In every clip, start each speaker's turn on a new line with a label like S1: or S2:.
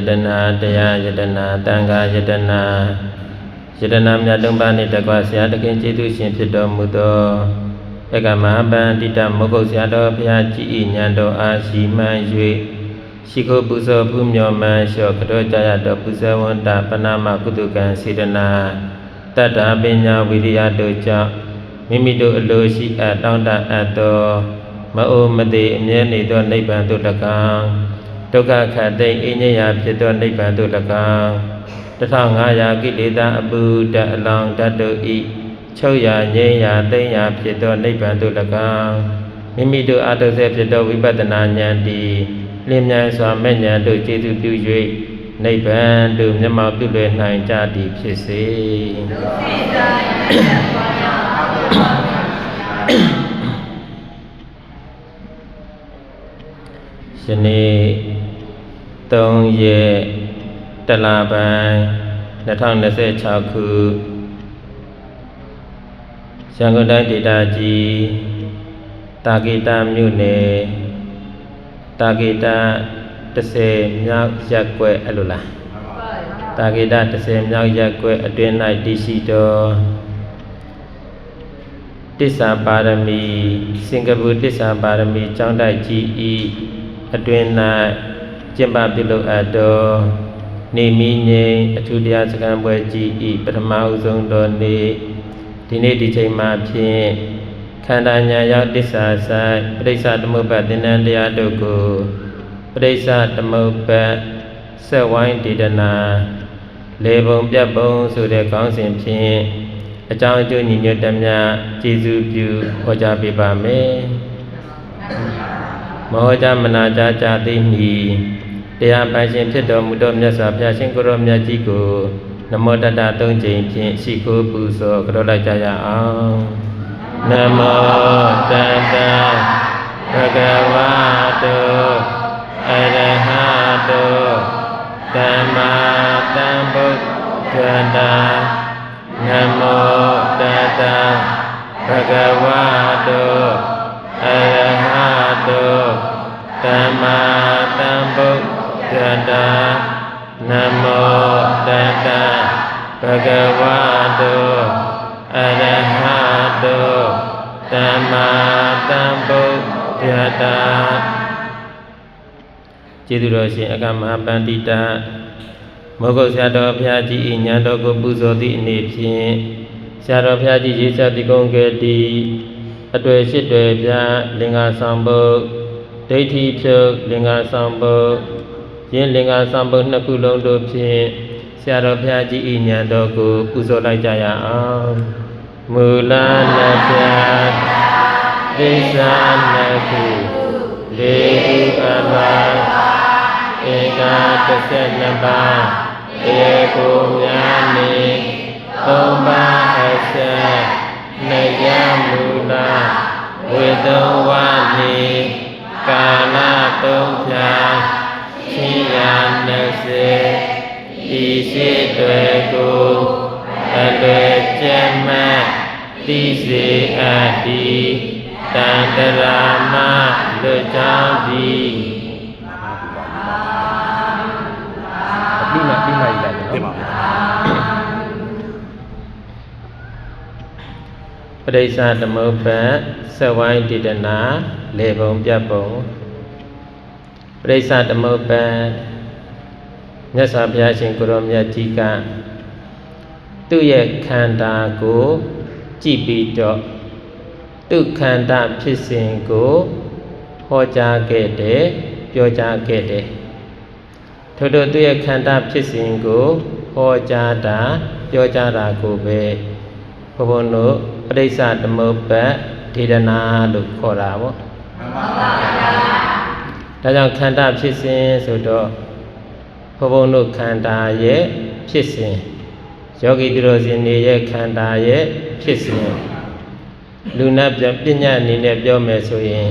S1: Yadana Daya Yadana Tanga Yadana Yadana Myatumba Nitakwa Siatakin Chitu Shinpito Mudo Eka Mahaban Tita Moko Siato Piachi Nyando Ashima Yui Shiko Buso Pumyo Mansho Kato Jayato Buso Wanda Panama Kutukan Sidana Tata Binya Vidiyato Cha Mimido Aloshi Atanda Ato Mao Mati Myenito Nibantu Lakang Toka Kate Inyaya Pito Nibantu Lakang Tatangaya Kilita Abuda Alang Tato I Choya Nyaya Tenya Pito Nibantu Lakang Mimido Ato Se Pito Vipatana Nyanti Limnya Swamenya Do Jesu Puyui Nibantu Nyama Pule Nai Jati Pisi Shani Tong Ye Talabai Natang Nase Chaku Shangodai Didaji Takita Mune Takita Tase Myak Yakwe Alula Takita Tase Myak Yakwe Adwenai Dishito Tissa Parami Singapore Tissa Parami Changdai Ji Adwenai Jimba Bilo Ado Nimi Nye Atudia Sakambwe Ji Patama Uzong Doni Dine Dijay Mapin Kandanya Yak Tissa Sai Presa Tamubat Dinandia Dogo Presa Tamubat Sawain Didana Lebong Piabong Sude Kongsin Pin အကြောင်းအကျိုးညီညွတ်သမျှကျေးဇူးပြုဟောကြားပေးပါမယ်မဟောကြားမနာကြားကြသိမည်တရားပိုင်ရှင်ဖြစ်တော်မူသောမြတ်စွာဘုရားရှင်ကိုရောမြတ်ကြီးကိုနမောတတ၃ကြိမ်ဖြင့်ရှိခိုးပူဇော်ကြောလိုက်ကြရအောင်နမောတတဘဂဝတောအရဟတောသမ္မာသမ္ဗုဒ္ဓတ္တ Namo Tata Bhagavato Arahato Tamma Sambuddhassa Namo Tata Bhagavato Arahato Tamma Sambuddhassa ကျေးဇူးတော်ရှင်အကမဟာပန္တိတ မောဂုတ်ဆရာတော်ဘုရားကြီးဉာဏ်တော်ကိုပူဇော်သည့်အနေဖြင့်ဆရာတော်ဘုရားကြီးရေးဆက်တည်ကုန်ခဲ့သည့်အတွေ့ရှိတွေပြလင်္ကာဆောင်ပုဒ်ဒိဋ္ဌိဖြုတ်လင်္ကာဆောင်ပုဒ်ယင်းလင်္ကာဆောင်ပုဒ်နှစ်ခုလုံးတို့ဖြင့်ဆရာတော်ဘုရားကြီးဉာဏ်တော်ကိုပူဇော်လိုက်ကြရအောင်မူလနှစ်ဖြာသစ္စာနှစ်ခုလေးခုအပါဧက32ပါး ဧကုမြာနိသုံးပါးအဆက်နေယမူလဝေဒဝနိကာလသုံးဖြာရှိရာ20ဤရှိတွေကိုအလွယ်ကျက်မှတ်သိစေအပ်သည်တန်တရာမလွတ်ကြောင်းသည် ပရိစ္ဆာသမုပ္ပတ်စဝိုင်းတည်တနာလေပုံပြတ်ပုံပရိစ္ဆာသမုပ္ပတ်မြတ်စွာဘုရားရှင်ကိုရောမြတ်ကြီးကသူ့ရဲ့ခန္ဓာကိုကြည့်ပြီးတော့သူ့ခန္ဓာဖြစ်စဉ်ကိုဟောကြားခဲ့တယ်ပြောကြားခဲ့တယ်ထို့သူ့ရဲ့ခန္ဓာဖြစ်စဉ်ကိုဟောကြားတာပြောကြားတာကိုပဲဘုန်းတို့ ပရိစ္ဆာသမုပ္ပတ်ဒေသနာလို့ခေါ်တာပေါ့မှန်ပါပါဒါကြောင့်ခန္ဓာဖြစ်စဉ်ဆိုတော့ဘုန်းတို့ခန္ဓာရဲ့ဖြစ်စဉ်ယောဂီသူတော်စင်တွေရဲ့ခန္ဓာရဲ့ဖြစ်စဉ်လူနာပညာအနေနဲ့ပြောမယ်ဆိုရင်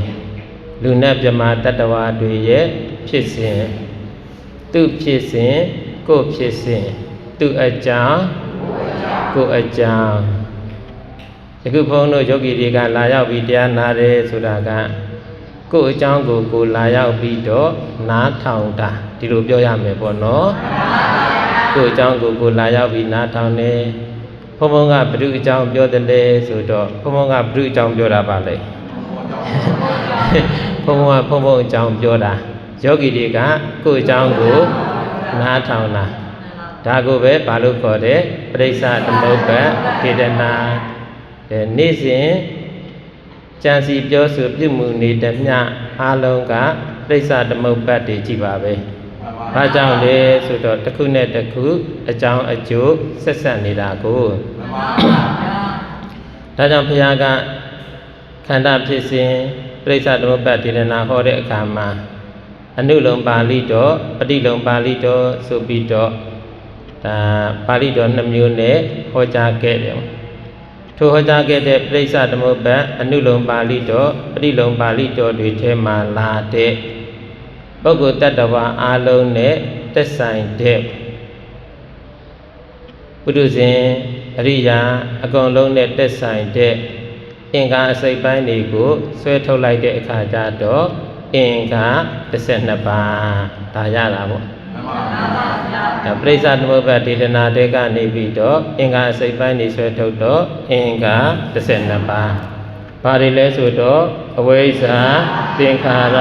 S1: လူနာပြမတတ္တဝါတွေရဲ့ဖြစ်စဉ်သူဖြစ်စဉ်ကိုဖြစ်စဉ်သူအကြောင်းကိုအကြောင်း ယခုဘုန်းတို့ယောဂီတွေကလာရောက်ပြီးတရားနာတယ်ဆိုတာက ကိုအကြောင်းကိုလာရောက်ပြီးတော့နားထောင်တာဒီလိုပြောရမယ်ပေါ့နော်ကိုအကြောင်းကိုလာရောက်ပြီးနားထောင်နေဘုံဘုံကဘုရုအကြောင်းပြောတယ်လေဆိုတော့ဘုံဘုံကဘုရုအကြောင်းပြောတာပါလေဘုံဘုံကဘုံဘုံအကြောင်းပြောတာယောဂီတွေကကိုအကြောင်းကိုနားထောင်တာဒါကိုပဲဘာလို့ခေါ်တယ်ပရိစ္ဆသမုပ္ပါဒေသနာနေ့စဉ်ကြံစီပြောဆိုပြုမှုနေတဲ့မြအားလုံးကပရိစ္ဆသမုပ္ပါတွေကြည့်ပါပဲဘာကြောင့်လဲဆိုတော့တစ်ခုနဲ့တစ်ခုအကြောင်းအကျိုးဆက်ဆက်နေတာကိုဒါကြောင့်ဘုရားကခန္ဓာဖြစ်စဉ်ပရိစ္ဆသမုပ္ပါဒေသနာဟောတဲ့အခါမှာအနုလုံပါဠိတော်ပဋိလုံပါဠိတော်ဆိုပြီးတော့ဒါပါဠိတော်2မျိုးနဲ့ဟောကြားခဲ့တယ်ထိုဟောကြားခဲ့တဲ့ပရိစ္ဆသမုပ္ပါအနုလုံပါဠိတော်ပဋိလုံပါဠိတော်တွေထဲမှာလာတဲ့ပုဂ္ဂိုလ်တ attva အားလုံးနဲ့သက်ဆိုင်တဲ့ပုထုဇဉ်အရိယာအကုန်လုံးနဲ့သက်ဆိုင်တဲ့အင်္ဂါအစိတ်ပိုင်းတွေကိုဆွဲထုတ်လိုက်တဲ့အခါကျတော့အင်္ဂါ12ပါးဒါရတာပေါ့ဒါပရိစ္ဆသမုပ္ပါဒေသနာတွေကနေပြီးတော့အင်္ဂါအစိတ်ပိုင်းတွေဆွဲထုတ်တော့အင်္ဂါ12ပါးဘာတွေလဲဆိုတော့အဝိဇ္ဇာသင်္ခါရ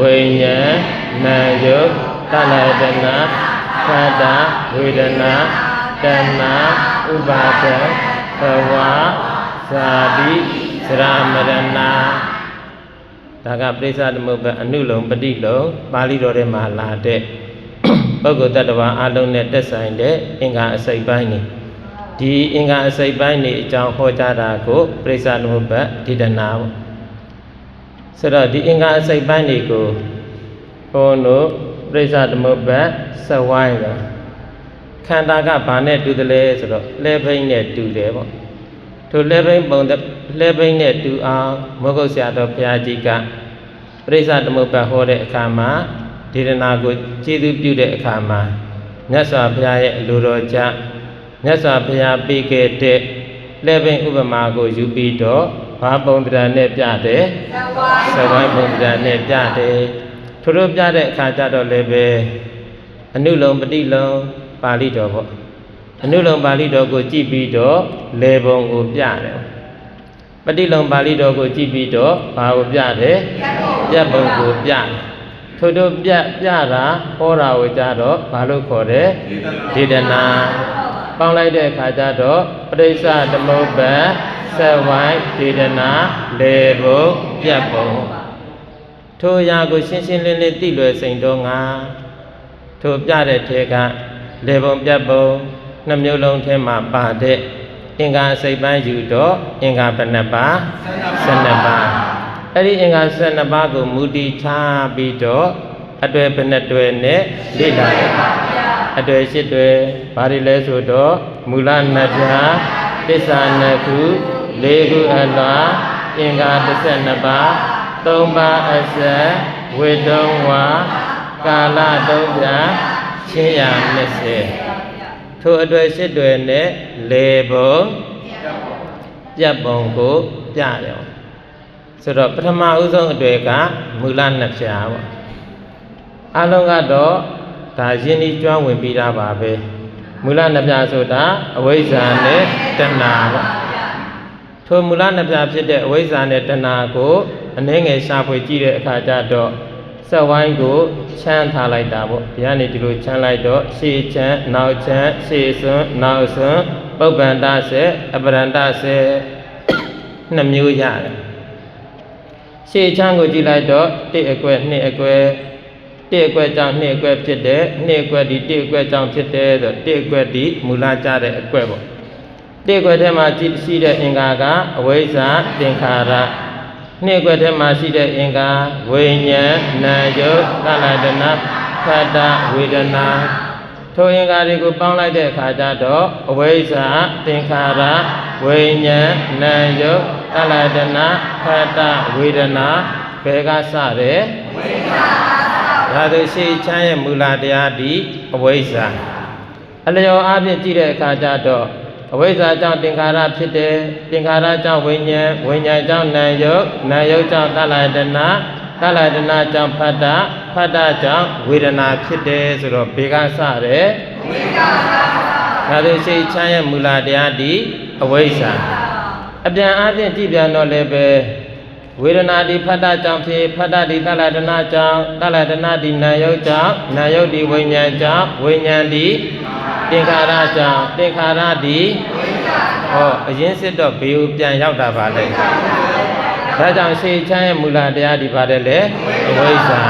S1: ဝိညာဉ်နာယုတ်သလဒနာခန္ဓာဝေဒနာတဏှာဥပါဒံဘဝဇာတိသရမရဏဒါကပရိစ္ဆသမုပ္ပါအနုလုံပဋိလုံပါဠိတော်ထဲမှာလာတဲ့ပုဂ္ဂိုလ်တ attva အလုံးနဲ့သက်ဆိုင်တဲ့အင်္ဂါအစိတ်ပိုင်းနေဒီအင်္ဂါအစိတ်ပိုင်းနေအကြောင်းဟောကြားတာကိုပရိစ္ဆသမုပ္ပါဒေသနာပေါ့ဆိုတော့ဒီအင်္ဂါအစိတ်ပိုင်းတွေကိုဘုန်းတို့ပရိစ္ဆသမုပ္ပါစဝိုင်းတော့ခန္ဓာကဘာနဲ့တူတယ်လဲဆိုတော့လဲဘိန်းနဲ့တူတယ်ပေါ့ထိုလဲဘိန်းပုံလဲဘိန်းနဲ့တူအောင်မောဂုတ်ဆရာတော်ဘုရားကြီးကပရိစ္ဆသမုပ္ပါဟောတဲ့အခါမှာဒေသနာကိုကျေးဇူးပြုတဲ့အခါမှာမြတ်စွာဘုရားရဲ့အလိုတော်ကြောင့်မြတ်စွာဘုရားပေးခဲ့တဲ့လဲဘိန်းဥပမာကိုယူပြီးတော့ဘာပုံတရားနဲ့ပြတယ်စဝိုင်းပုံတရားနဲ့ပြတယ်ထို့လိုပြတဲ့အခါကျတော့လည်းပဲအနုလုံပဋိလုံပါဠိတော်ပေါ့အနုလုံပါဠိတော်ကိုကြည့်ပြီးတော့လေပုံကိုပြတယ်ပဋိလုံပါဠိတော်ကိုကြည့်ပြီးတော့ဘာကိုပြတယ်ပြတ်ပုံကိုပြတယ်ထို့တို့ပြတာဟောတာကိုကြတော့ဘာလို့ခေါ်တယ်ဒေသနာပေါင်းလိုက်တဲ့အခါကျတော့ပရိစ္ဆသမုပ္ပါစဝိုင်းဒေသနာလေပုံပြတ်ပုံထိုအရာကိုရှင်းရှင်းလင်းလင်းသိလွယ်စိန်တော့ငါထိုပြတဲ့ထဲကလေပုံပြတ်ပုံ2မျိုးလုံးထဲမှာပါတဲ့အင်္ဂါအစိတ်ပိုင်းယူတော့အင်္ဂါဘယ်နှပါ12ပါးအဲ့ဒီအင်္ဂါ12ပါးကိုမူတည်ထားပြီးတော့အတွေ့ဘယ်နှတွေ့နဲ့လေ့လာတယ်အတွေ့8တွေ့ဘာတွေလဲဆိုတော့မူလ2ဓာတ်သစ္စာ2ခု4ခုအလွှာအင်္ဂါ12ပါး3ပါးအဆက်ဝေတုံးဝါကာလ3ပြချင်းရာ20ထိုအတွေ့8တွေ့နဲ့လေပုံပြတ်ပုံကိုပြတယ်ဆိုတော့ပထမဦးဆုံးအတွေ့ကမူလ2ဖြာပေါ့အလုံးကတော့ဒါရင်းနှီးကျွမ်းဝင်ပြီးသားပါပဲမူလ2ဖြာဆိုတာအဝိဇ္ဇာနဲ့တဏှာပေါ့ထိုမူလ2ဖြာဖြစ်တဲ့အဝိဇ္ဇာနဲ့တဏှာကိုအနည်းငယ်ရှာဖွေကြည့်တဲ့အခါကျတော့စက်ဝိုင်းကိုချမ်းထားလိုက်တာပေါ့ဒီကနေဒီလိုချမ်းလိုက်တော့ရှေ့ချမ်းနောက်ချမ်းရှေ့စွန်းနောက်စွန်းပုပ္ပန္တဆေအပရန္တဆေ2မျိုးရတယ်ရှေ့ချမ်းကိုကြည့်လိုက်တော့1အကွက်2အကွက်1အကွက်ကြောင့်2အကွက်ဖြစ်တယ်2အကွက်ဒီ1အကွက်ကြောင့်ဖြစ်တယ်ဆို1အကွက်ဒီမူလကျတဲ့အကွက်ပေါ့1အကွက်ထဲမှာရှိတဲ့အင်္ဂါကအဝိဇ္ဇာသင်္ခါရ2အကွက်ထဲမှာရှိတဲ့အင်္ဂါဝိညာဉ်နာယုတ်သလဒနာခန္ဓာဝေဒနာထိုအင်္ဂါတွေကိုပေါင်းလိုက်တဲ့အခါကျတော့အဝိဇ္ဇာသင်္ခါရဝိညာဉ်နာယုတ်သလဒနာခန္ဓာဝေဒနာဘယ်ကစတယ်ဝိဇ္ဇာဒါဆိုရှေ့ချမ်းရဲ့မူလတရားဒီအဝိဇ္ဇာအလျော်အားဖြင့်ကြည့်တဲ့အခါကျတော့အဝိဇ္ဇာကြောင့်သင်္ခါရဖြစ်တယ်သင်္ခါရကြောင့်ဝိညာဉ်ဝိညာဉ်ကြောင့်နာယုတ်နာယုတ်ကြောင့်သလဒနာ တလဒနာကြောင့်ဖတ်တာဖတ်တာကြောင့်ဝေဒနာဖြစ်တယ်ဆိုတော့ဘေကစတယ်ဝေကစဒါဆိုစိတ်ချမ်းရဲ့မူလတရားဒီအဝိဇ္ဇာအပြန်အပြင်ကြည့်ပြန်တော့လည်းပဲဝေဒနာဒီဖတ်တာကြောင့်ဖြစ်ဖတ်တာဒီတလဒနာကြောင့်တလဒနာဒီနာယုတ်ကြောင့်နာယုတ်ဒီဝိညာဉ်ကြောင့်ဝိညာဉ်ဒီသင်္ခါရကြောင့်သင်္ခါရဒီဟောအရင်စစ်တော့ဘေကိုပြန်ရောက်တာပါလေဒါကြောင့်စိတ်ချမ်းရဲ့မူလတရားဒီပါတယ်လေအဝိဇ္ဇာ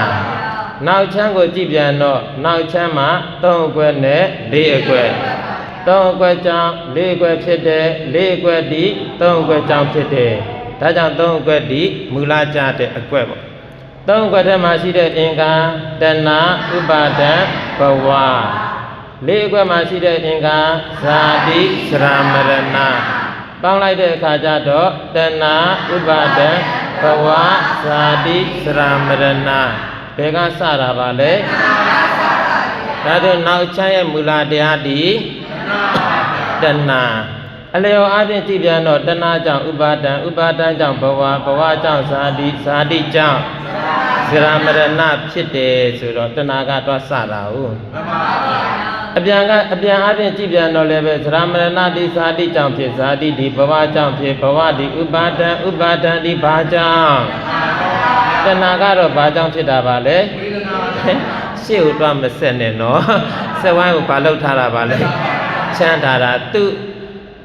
S1: နောက်ချမ်းကိုကြည့်ပြန်တော့နောက်ချမ်းမှာ3အကွက်နဲ့4အကွက်3အကွက်ကြောင့်4အကွက်ဖြစ်တယ်4အကွက်ဒီ3အကွက်ကြောင့်ဖြစ်တယ်ဒါကြောင့်3အကွက်ဒီမူလကြတဲ့အကွက်ပေါ့3အကွက်ထဲမှာရှိတဲ့အင်္ဂါတဏှာဥပါဒံဘဝ4အကွက်မှာရှိတဲ့အင်္ဂါဇာတိစရမရဏပေါင်းလိုက်တဲ့အခါကျတော့တဏှာဥပါဒံဘဝဇာတိစရမရဏဘယ်ကစတာပါလဲဒါဆိုနောက်ချမ်းရဲ့မူလတရားဒီတဏှာအလျော်အားဖြင့်ကြည့်ပြန်တော့တဏှာကြောင့်ဥပါဒံဥပါဒံကြောင့်ဘဝဘဝကြောင့်ဇာတိဇာတိကြောင့်စရမရဏဖြစ်တယ်ဆိုတော့တဏှာကတော့စတာဟုတ်အပြန်အားဖြင့်ကြည့်ပြန်တော့လည်းပဲသရမရဏတိဇာတိကြောင့်ဖြစ်ဇာတိဒီဘဝကြောင့်ဖြစ်ဘဝဒီဥပါဒံဒီဘာကြောင့်တဏှာကတော့ဘာကြောင့်ဖြစ်တာပါလဲရှေ့ကိုတော့မဆက်နဲ့နော်စက်ဝိုင်းကိုဘာလောက်ထားတာပါလဲချမ်းသာတာသူ့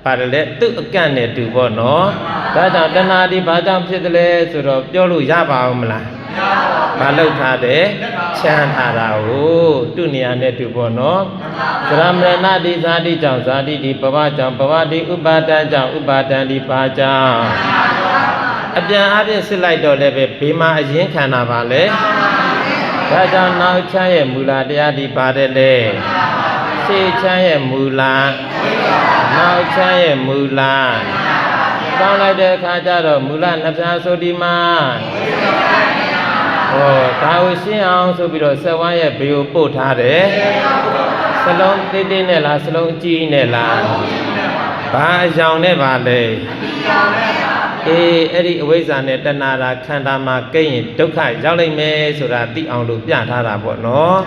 S1: ပါတယ်လေသူ့အကန့်နဲ့တူပေါ့နော်ဒါကြောင့်တဏှာဒီဘာကြောင့်ဖြစ်တယ်လဲဆိုတော့ပြောလို့ရပါဦးမလားဘာလောက်ထားတယ်ချမ်းသာတာကိုသူ့နေရာနဲ့တူပေါ့နော်သရမရဏတိဇာတိကြောင့်ဇာတိဒီဘဝကြောင့်ဘဝဒီဥပါဒံကြောင့်ဥပါဒံဒီဘာကြောင့်အပြန်အပြည့်စစ်လိုက်တော့လည်းပဲဘေးမှာအရင်ခံတာပါလေဒါကြောင့်နောက်ချမ်းရဲ့မူလတရားဒီပါတယ်လေစေချမ်းရဲ့မူလနောက်ချမ်းရဲ့မူလပေါင်းလိုက်တဲ့အခါကျတော့မူလနှစ်ဖြာဆိုဒီမှာဟောဒါကိုရှင်းအောင်ဆိုပြီးတော့ဆက်ဝိုင်းရဲ့ဘေကိုပို့ထားတယ်စလုံးတိတ်တိတ်နဲ့လားစလုံးအကြီးနဲ့လားဘာအကြောင်းနဲ့ပါလဲအေးအဲ့ဒီအဝိဇ္ဇာနဲ့တဏှာရာခန္ဓာမှာကိရင်ဒုက္ခရောက်လိမ့်မယ်ဆိုတာသိအောင်လို့ပြထားတာပေါ့နော်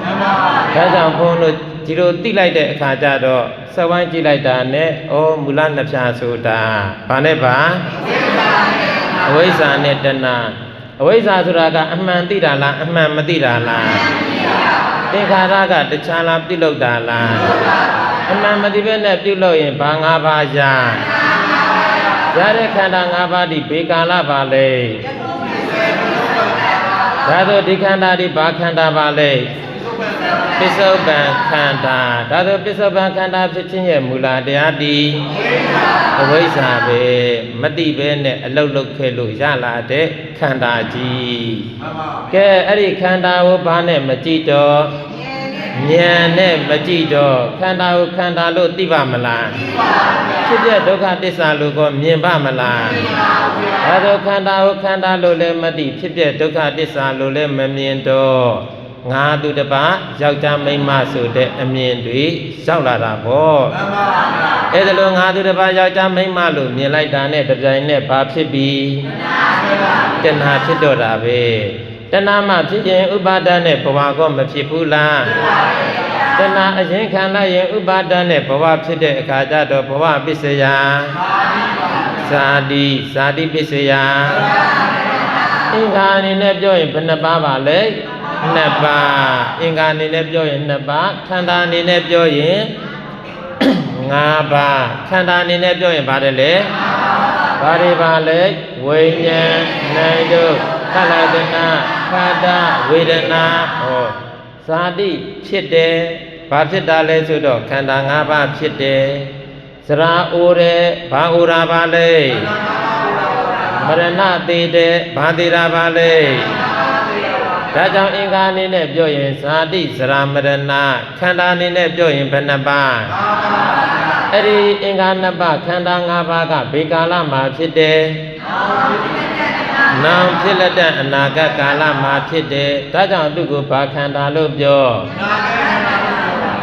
S1: ဒါကြောင့်ဘုန်းတို့ဒီလိုသိလိုက်တဲ့အခါကျတော့ဆက်ဝိုင်းကြည့်လိုက်တာနဲ့ဩမူလနှစ်ဖြာဆိုတာဘာနဲ့ပါအဝိဇ္ဇာနဲ့တဏှာအဝိဇ္ဇာဆိုတာကအမှန်သိတာလားအမှန်မသိတာလားသင်္ခါရကတခြားလားပြုလုပ်တာလားအမှန်မသိဘဲနဲ့ပြုလုပ်ရင်ဘာ၅ပါးရတဲ့ခန္ဓာ၅ပါးဒီဘေကာလပါလေဒါဆိုဒီခန္ဓာဒီဘာခန္ဓာပါလေပစ္စုပန်ခန္ဓာဒါဆိုပစ္စုပန်ခန္ဓာဖြစ်ခြင်းရဲ့မူလတရားဒီအဝိဇ္ဇာပဲမတိပဲနဲ့အလုတ်လုတ်ခဲ့လို့ရလာတဲ့ခန္ဓာကြီးကဲအဲ့ဒီခန္ဓာကိုဘာနဲ့မကြည့်တော့ဉာဏ်နဲ့မကြည့်တော့ခန္ဓာကိုခန္ဓာလို့သိပါမလားဖြစ်တဲ့ဒုက္ခသစ္စာလို့ကိုမြင်ပါမလားဒါဆိုခန္ဓာကိုခန္ဓာလို့လည်းမသိဖြစ်တဲ့ဒုက္ခသစ္စာလို့လည်းမမြင်တော့ငါသူတစ်ပါးယောက်ျားမိန်းမဆိုတဲ့အမြင်တွေရောက်လာတာပေါ့အဲ့ဒါလို့ငါသူတစ်ပါးယောက်ျားမိန်းမလို့မြင်လိုက်တာနဲ့တပြိုင်နက်ဘာဖြစ်ပြီတဏှာဖြစ်တော့တာပဲတဏှာမှဖြစ်ရင်ဥပါဒနဲ့ဘဝကောမဖြစ်ဘူးလားတဏှာအရင်ခံလိုက်ရင်ဥပါဒနဲ့ဘဝဖြစ်တဲ့အခါကျတော့ဘဝပစ္စယဇာတိပစ္စယအင်္ဂါအနေနဲ့ပြောရင်ဘယ်နှပါးပါလဲနှစ်ပါးအင်္ဂါအနေနဲ့ပြောရင်နှစ်ပါးခန္ဓာအနေနဲ့ပြောရင်5ပါးခန္ဓာအနေနဲ့ပြောရင်ပါတယ်လေဘာတွေပါလဲဝိညာဉ်နာယုတ်ခန္ဓာတနာခန္ဓာဝေဒနာဟောဇာတိဖြစ်တယ်ဘာဖြစ်တာလဲဆိုတော့ခန္ဓာ5ပါးဖြစ်တယ်စရာအိုတယ်ဘာအိုတာပါလဲမရဏသေးတယ်ဘာသေးတာပါလဲဒါကြောင့်အင်္ဂါအနေနဲ့ပြောရင်ဇာတိစရာမရဏခန္ဓာအနေနဲ့ပြောရင်ဘယ်နှပါးအဲ့ဒီအင်္ဂါ2ပါးခန္ဓာ5ပါးကဘေကာလမှာဖြစ်တယ်နောင်ဖြစ်လက်တဲ့အနာဂတ်ကာလမှာဖြစ်တယ်ဒါကြောင့်သူ့ကိုဘာခန္ဓာလို့ပြော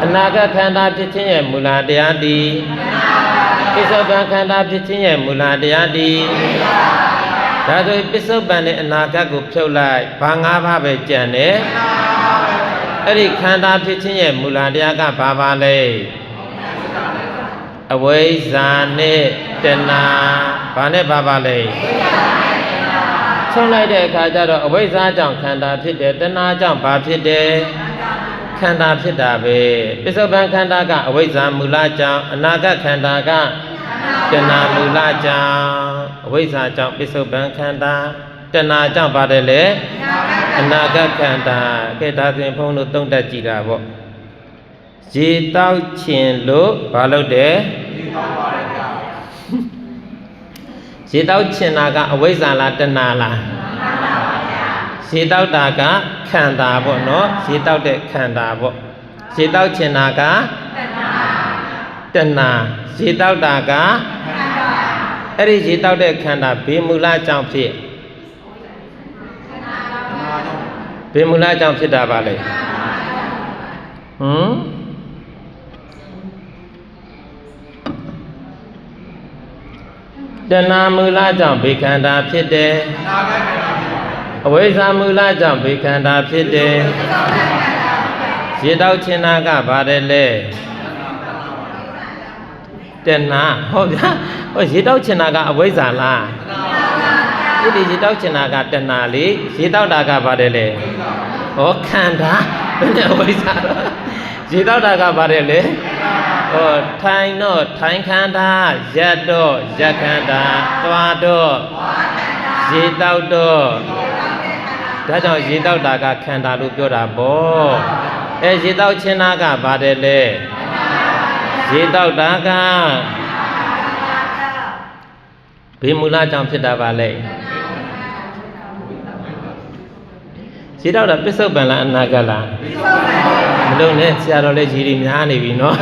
S1: အနာဂတ်ခန္ဓာဖြစ်ခြင်းရဲ့မူလတရားတည်ပစ္စုပန်ခန္ဓာဖြစ်ခြင်းရဲ့မူလတရားတည် ဒါဆိုပစ္စုပန်နဲ့အနာဂတ်ကိုဖြုတ်လိုက်ဘာ၅ပါးပဲကြံတယ်အဲ့ဒီခန္ဓာဖြစ်ခြင်းရဲ့မူလတရားကဘာပါလဲအဝိဇ္ဇာနဲ့တဏှာဘာနဲ့ဘာပါလဲဆုံးလိုက်တဲ့အခါကျတော့အဝိဇ္ဇာကြောင့်ခန္ဓာဖြစ်တယ်တဏှာကြောင့်ဘာဖြစ်တယ်ခန္ဓာဖြစ်တာပဲပစ္စုပန်ခန္ဓာကအဝိဇ္ဇာမူလကြောင့်အနာဂတ်ခန္ဓာကတဏှာမူလကြောင့်အဝိဇ္ဇာကြောင့်ပစ္စုပန်ခန္ဓာတဏှာကြောင့်ပါတယ်လေအနာဂတ်ခန္ဓာကဲဒါဆိုရင်ဘုန်းတို့သုံးတတ်ကြည့်တာပေါ့ရေတောက်ချင်လို့ဘာလုပ်တယ်ရေတောက်ချင်တာကအဝိဇ္ဇာလားတဏှာလားရေတောက်တာကခန္ဓာပေါ့နော်ရေတောက်တဲ့ခန္ဓာပေါ့ရေတောက်ချင်တာကတဏှာရေတောက်တာကအဲ့ဒီရေတောက်တဲ့ခန္ဓာဘေမူလကြောင့်ဖြစ်ဘေမူလကြောင့်ဖြစ်တာပါလေတဏှာမူလကြောင့်ဘေခန္ဓာဖြစ်တယ်အဝိဇ္ဇာမူလကြောင့်ဘေခန္ဓာဖြစ်တယ်ရေတောက်ချင်တာကပါတယ်လေတဏှာဟုတ်ဗျာဟောရေတောက်ချင်တာကအဝိဇ္ဇာလားဒီရေတောက်ချင်တာကတဏှာလေရေတောက်တာကပါတယ်လေဟောခန္ဓာဘယ်နဲ့အဝိဇ္ဇာရေတောက်တာကပါတယ်လေဟောထိုင်တော့ထိုင်ခန္ဓာရက်တော့ရက်ခန္ဓာသွားတော့ရေတောက်တော့ဒါကြောင့်ရေတောက်တာကခန္ဓာလို့ပြောတာပေါ့အဲရေတောက်ချင်တာကပါတယ်လေရေတောက်တာကဘေမူလကြောင့်ဖြစ်တာပါလေရေတောက်တာပစ္စုပန်လားအနာဂတ်လားမလုံးနဲ့ဆရာတော်လည်းရေတွေများနေပြီနော်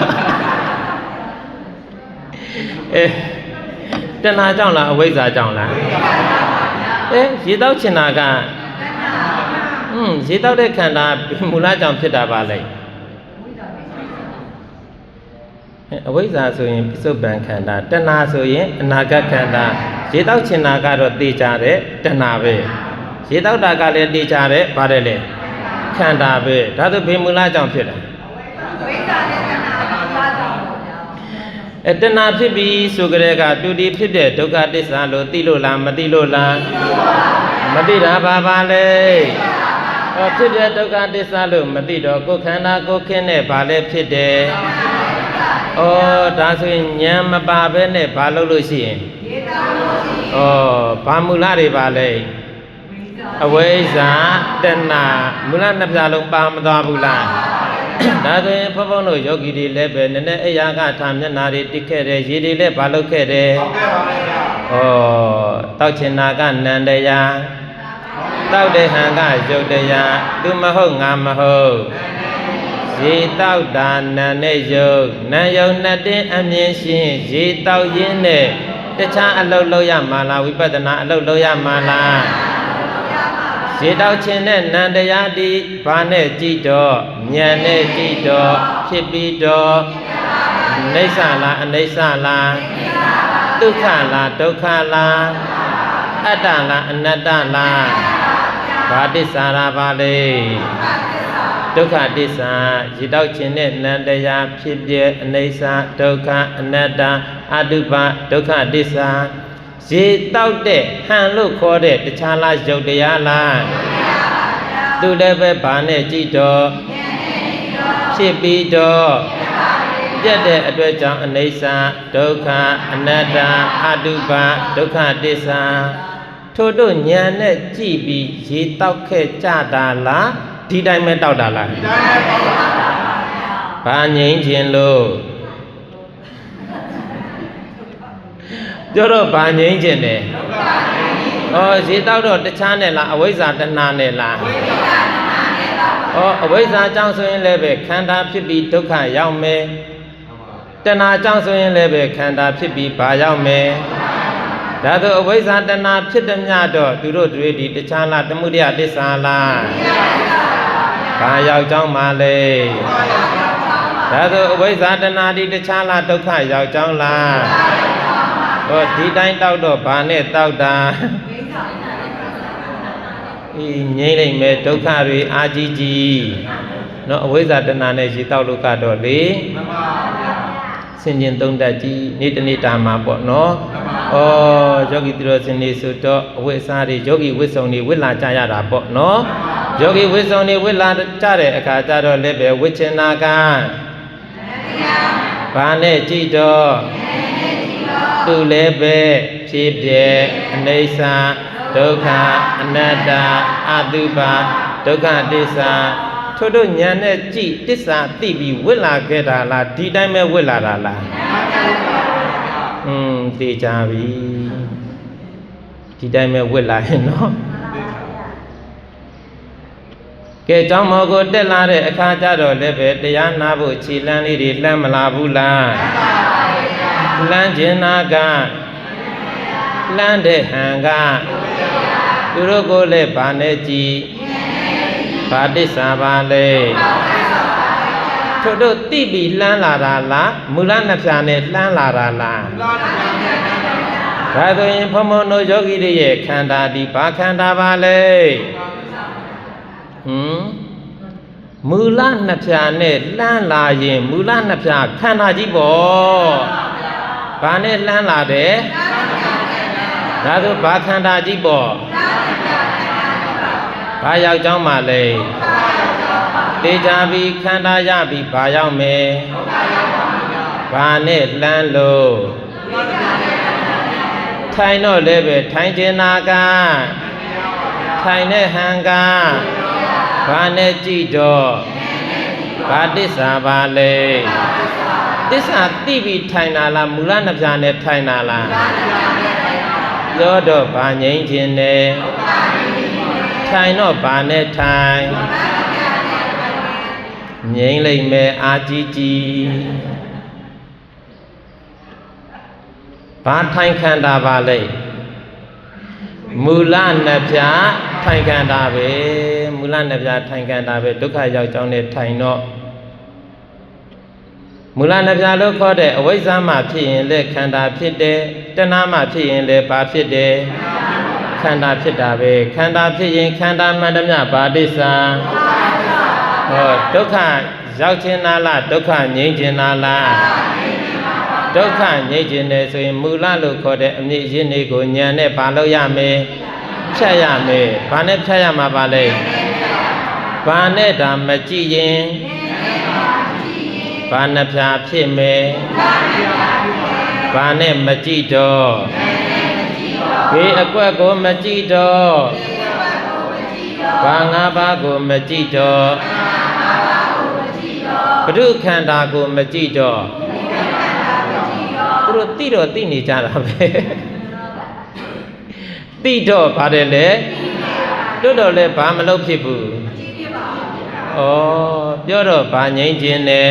S1: တဏှာကြောင့်လားအဝိဇ္ဇာကြောင့်လားရေတောက်ချင်တာကရေတောက်တဲ့ခန္ဓာဘေမူလကြောင့်ဖြစ်တာပါလေအဝိဇ္ဇာဆိုရင်ပစ္စုပန်ခန္ဓာတဏှာဆိုရင်အနာဂတ်ခန္ဓာရေတောက်ချင်တာကတော့သိကြတဲ့တဏှာပဲရေတောက်တာကလည်းသိကြတဲ့ဗါတယ်လေခန္ဓာပဲဒါဆိုဘေမူလကြောင့်ဖြစ်တာအဝိဇ္ဇာနဲ့တဏှာမူလကြောင့်တဏှာဖြစ်ပြီးဆိုကြတဲ့ကတူတီဖြစ်တဲ့ဒုက္ခသစ္စာလို့သိလို့လားမသိလို့လားမသိတာဘာပါလဲဖြစ်တဲ့ဒုက္ခသစ္စာလို့မသိတော့ကိုယ်ခန္ဓာကိုယ်ခင်းနဲ့ဘာလဲဖြစ်တယ်ဒါဆိုရင်ဉာဏ်မပါဘဲနဲ့ဘာလုပ်လို့ရှိရင်ဘာမူလတွေပါလဲအဝိဇ္ဇာတဏှာမူလနှစ်ပြားလုံးပါမသွားဘူးလားဒါဆိုရင်ဘုန်းတို့ယောဂီတွေလည်းပဲနည်းနည်းအရာကထားမျက်နာတွေတိခဲ့တယ်ရေတွေလည်းဘာလုပ်ခဲ့တယ်တောက်ချင်တာကနန္တရားတောက်တဲ့ဟံကယုတ်တရားသူမဟုတ်ငါမဟုတ်ရေတောက်တာနာနဲ့ယုတ်နာယုတ်နဲ့တင်းအမြင်ရှင်းရေတောက်ရင်းနဲ့တခြားအလုပ်လုပ်ရမှာလားဝိပဿနာအလုပ်လုပ်ရမှာလားရေတောက်ခြင်းနဲ့နန္တရားဒီဘာနဲ့ကြည့်တော့ဉာဏ်နဲ့ကြည့်တော့ဖြစ်ပြီးတော့နိစ္စလားအနိစ္စလားဒုက္ခလားဒုက္ခလားအတ္တလားအနတ္တလားဘာသစ္စာရာပါလဲဒုက္ခသစ္စာရေတောက်ခြင်းနဲ့နန္တရားဖြစ်ပြအနိစ္စဒုက္ခအနတ္တအတုပဒုက္ခသစ္စာရေတောက်တဲ့ဟန်လို့ခေါ်တဲ့တခြားလားယုတ်တရားလားသူလည်းပဲဘာနဲ့ကြည့်တော့ဖြစ်ပြီးတော့ပြတ်တဲ့အတွက်ကြောင့်အနိစ္စဒုက္ခအနတ္တအတုပဒုက္ခသစ္စာထို့တို့ဉာဏ်နဲ့ကြည့်ပြီးရေတောက်ခဲ့ကြတာလားဒီတိုင်းပဲတောက်တာလားဒီတိုင်းပဲတောက်တာပါဘာငြိမ်းခြင်းလို့ပြောတော့ဘာငြိမ်းခြင်းလဲရေတောက်တော့တခြားနဲ့လားအဝိဇ္ဇာတဏှာနဲ့လားအဝိဇ္ဇာကြောင့်ဆိုရင်လည်းပဲခန္ဓာဖြစ်ပြီးဒုက္ခရောက်မယ်တဏှာကြောင့်ဆိုရင်လည်းပဲခန္ဓာဖြစ်ပြီးဘာရောက်မယ်ဒါဆိုအဝိဇ္ဇာတဏှာဖြစ်သည်မြတော့သူတို့တွေဒီတခြားလားတမှုရိယသစ္စာလားဘာရောက်ကြောင်းပါလဲဒါဆိုအဝိဇ္ဇာတဏှာဒီတခြားလားဒုက္ခရောက်ကြောင်းလား ဒီတိုင်းတောက်တော့ဘာနဲ့တောက်တာငြိမ့်လိုက်မယ်ဒုက္ခတွေအာကြီးကြီးနော်အဝိဇ္ဇာတဏှာနဲ့ရှိတောက်လို့ကတော့လေဆင်ကျင်သုံးတတ်ကြီးနေ့တနေ့တာမှာပေါ့နော်ယောဂီသူတော်စင်တွေဆိုတော့အဝိဇ္ဇာတွေယောဂီဝိဆုံတွေဝိလာကြရတာပေါ့နော်ယောဂီဝိဆုံတွေဝိလာကြတဲ့အခါကျတော့လည်းပဲဝိချင်နာကဘာနဲ့ကြည့်တော့သူလည်းပဲဖြစ်ပြအနိစ္စဒုက္ခအနတ္တအတုပါဒုက္ခသစ္စာထို့တို့ဉာဏ်နဲ့ကြည့်သစ္စာသိပြီးဝိလာခဲ့တာလားဒီတိုင်းပဲဝိလာတာလားသိကြပြီဒီတိုင်းပဲဝိလာရင်နော်ကဲကျောင်းမော်ကိုတက်လာတဲ့အခါကျတော့လည်းပဲတရားနာဖို့ခြေလမ်းလေးတွေလှမ်းမလာဘူးလားလှမ်းခြင်းနာကလှမ်းတဲ့ဟန်ကသူတို့ကိုလည်းဗာနဲ့ကြည်ဗာတစ္ဆာပါလေထို့တို့တိပြီးလှမ်းလာတာလားမူလနှစ်ဖြာနဲ့လှမ်းလာတာလားဒါဆိုရင်ဘုံဘုံတို့ယောဂီတွေရဲ့ခန္ဓာဒီဘာခန္ဓာပါလဲမူလနှစ်ဖြာနဲ့လှမ်းလာရင်မူလနှစ်ဖြာခန္ဓာကြီးပေါ့ဘာနဲ့လှမ်းလာတယ်ဒါဆိုဘာခန္ဓာကြီးပေါ့ဘာရောက်ကြောင်းပါလဲတေချာပြီးခန္ဓာရပြီးဘာရောက်မယ်ဘာနဲ့လှမ်းလို့ထိုင်တော့လည်းပဲထိုင်ခြင်းနာကထိုင်တဲ့ဟန်ကဘာနဲ့ကြည့်တော့ဘာတစ္ဆာပါလဲတစ္ဆာသိပြီးထိုင်တာလားမူလနှစ်ဖြာနဲ့ထိုင်တာလားပြောတော့ဘာငြိမ်းခြင်းနဲ့ထိုင်တော့ဘာနဲ့ထိုင်ငြိမ်းလိုက်မယ်အာကြီးကြီးဘာထိုင်ခန္ဓာပါလဲမူလနှစ်ဖြာထိုင်ခန္ဓာပဲမူလနှစ်ဖြာထိုင်ခန္ဓာပဲဒုက္ခရောက်ကြောင်းနဲ့ထိုင်တော့မူလနှစ်ဖြာလို့ခေါ်တဲ့အဝိဇ္ဇာမှဖြစ်ရင်လည်းခန္ဓာဖြစ်တယ်တဏှာမှဖြစ်ရင်လည်းဘာဖြစ်တယ်ခန္ဓာဖြစ်တာပဲခန္ဓာဖြစ်ရင်ခန္ဓာမှန်သမျှဘာဒိသဒုက္ခရောက်ခြင်းလားဒုက္ခငြိမ်းခြင်းလားဒုက္ခငြိမ်းခြင်းတယ်ဆိုရင်မူလလို့ခေါ်တဲ့အမြင့်ရင်းတွေကိုဉာဏ်နဲ့ဘာလို့ရမယ်ဖြတ်ရမယ်ဘာနဲ့ဖြတ်ရမှာပါလဲဘာနဲ့ဒါမကြည့်ရင်ဘာနှဖြာဖြစ်မယ်ဘာနဲ့မကြည့်တော့ဘေးအကွက်ကိုမကြည့်တော့ဘာငါးပါးကိုမကြည့်တော့ဘုဒ္ဓခန္ဓာကိုမကြည့်တော့သူတို့သိတော့သိနေကြတာပဲသိတော့ပါတယ်လေတို့တော့လည်းဘာမလုပ်ဖြစ်ဘူးပြောတော့ဘာငြိမ်းခြင်းနဲ့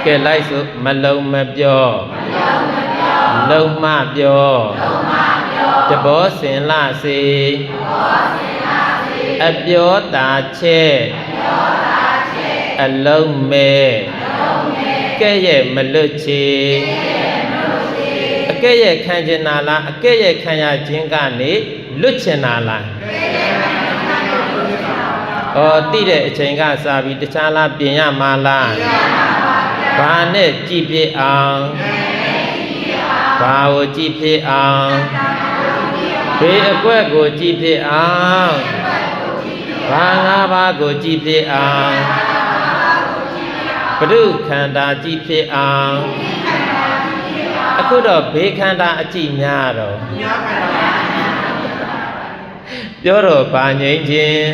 S1: ကဲလိုက်စို့မလုံးမပြောလုံးမပြောတဘောစင်လာစေအပြောတာချက်အလုံးမဲကဲ့ရဲ့မလွတ်ချေအကဲ့ရဲ့ခံချင်တာလားအကဲ့ရဲ့ခံရခြင်းကနေလွတ်ချင်တာလားတိတဲ့အချိန်ကစပြီးတခြားလားပြင်ရမှာလားဘာနဲ့ကြည့်ဖြစ်အောင်ဘာကိုကြည့်ဖြစ်အောင်ဘေးအကွက်ကိုကြည့်ဖြစ်အောင်ဘာငါးပါးကိုကြည့်ဖြစ်အောင်ဘုဒ္ဓခန္ဓာကြည့်ဖြစ်အောင်အခုတော့ဘေးခန္ဓာအကြည့်များတော့ပြောတော့ဘာငြိမ်းခြင်း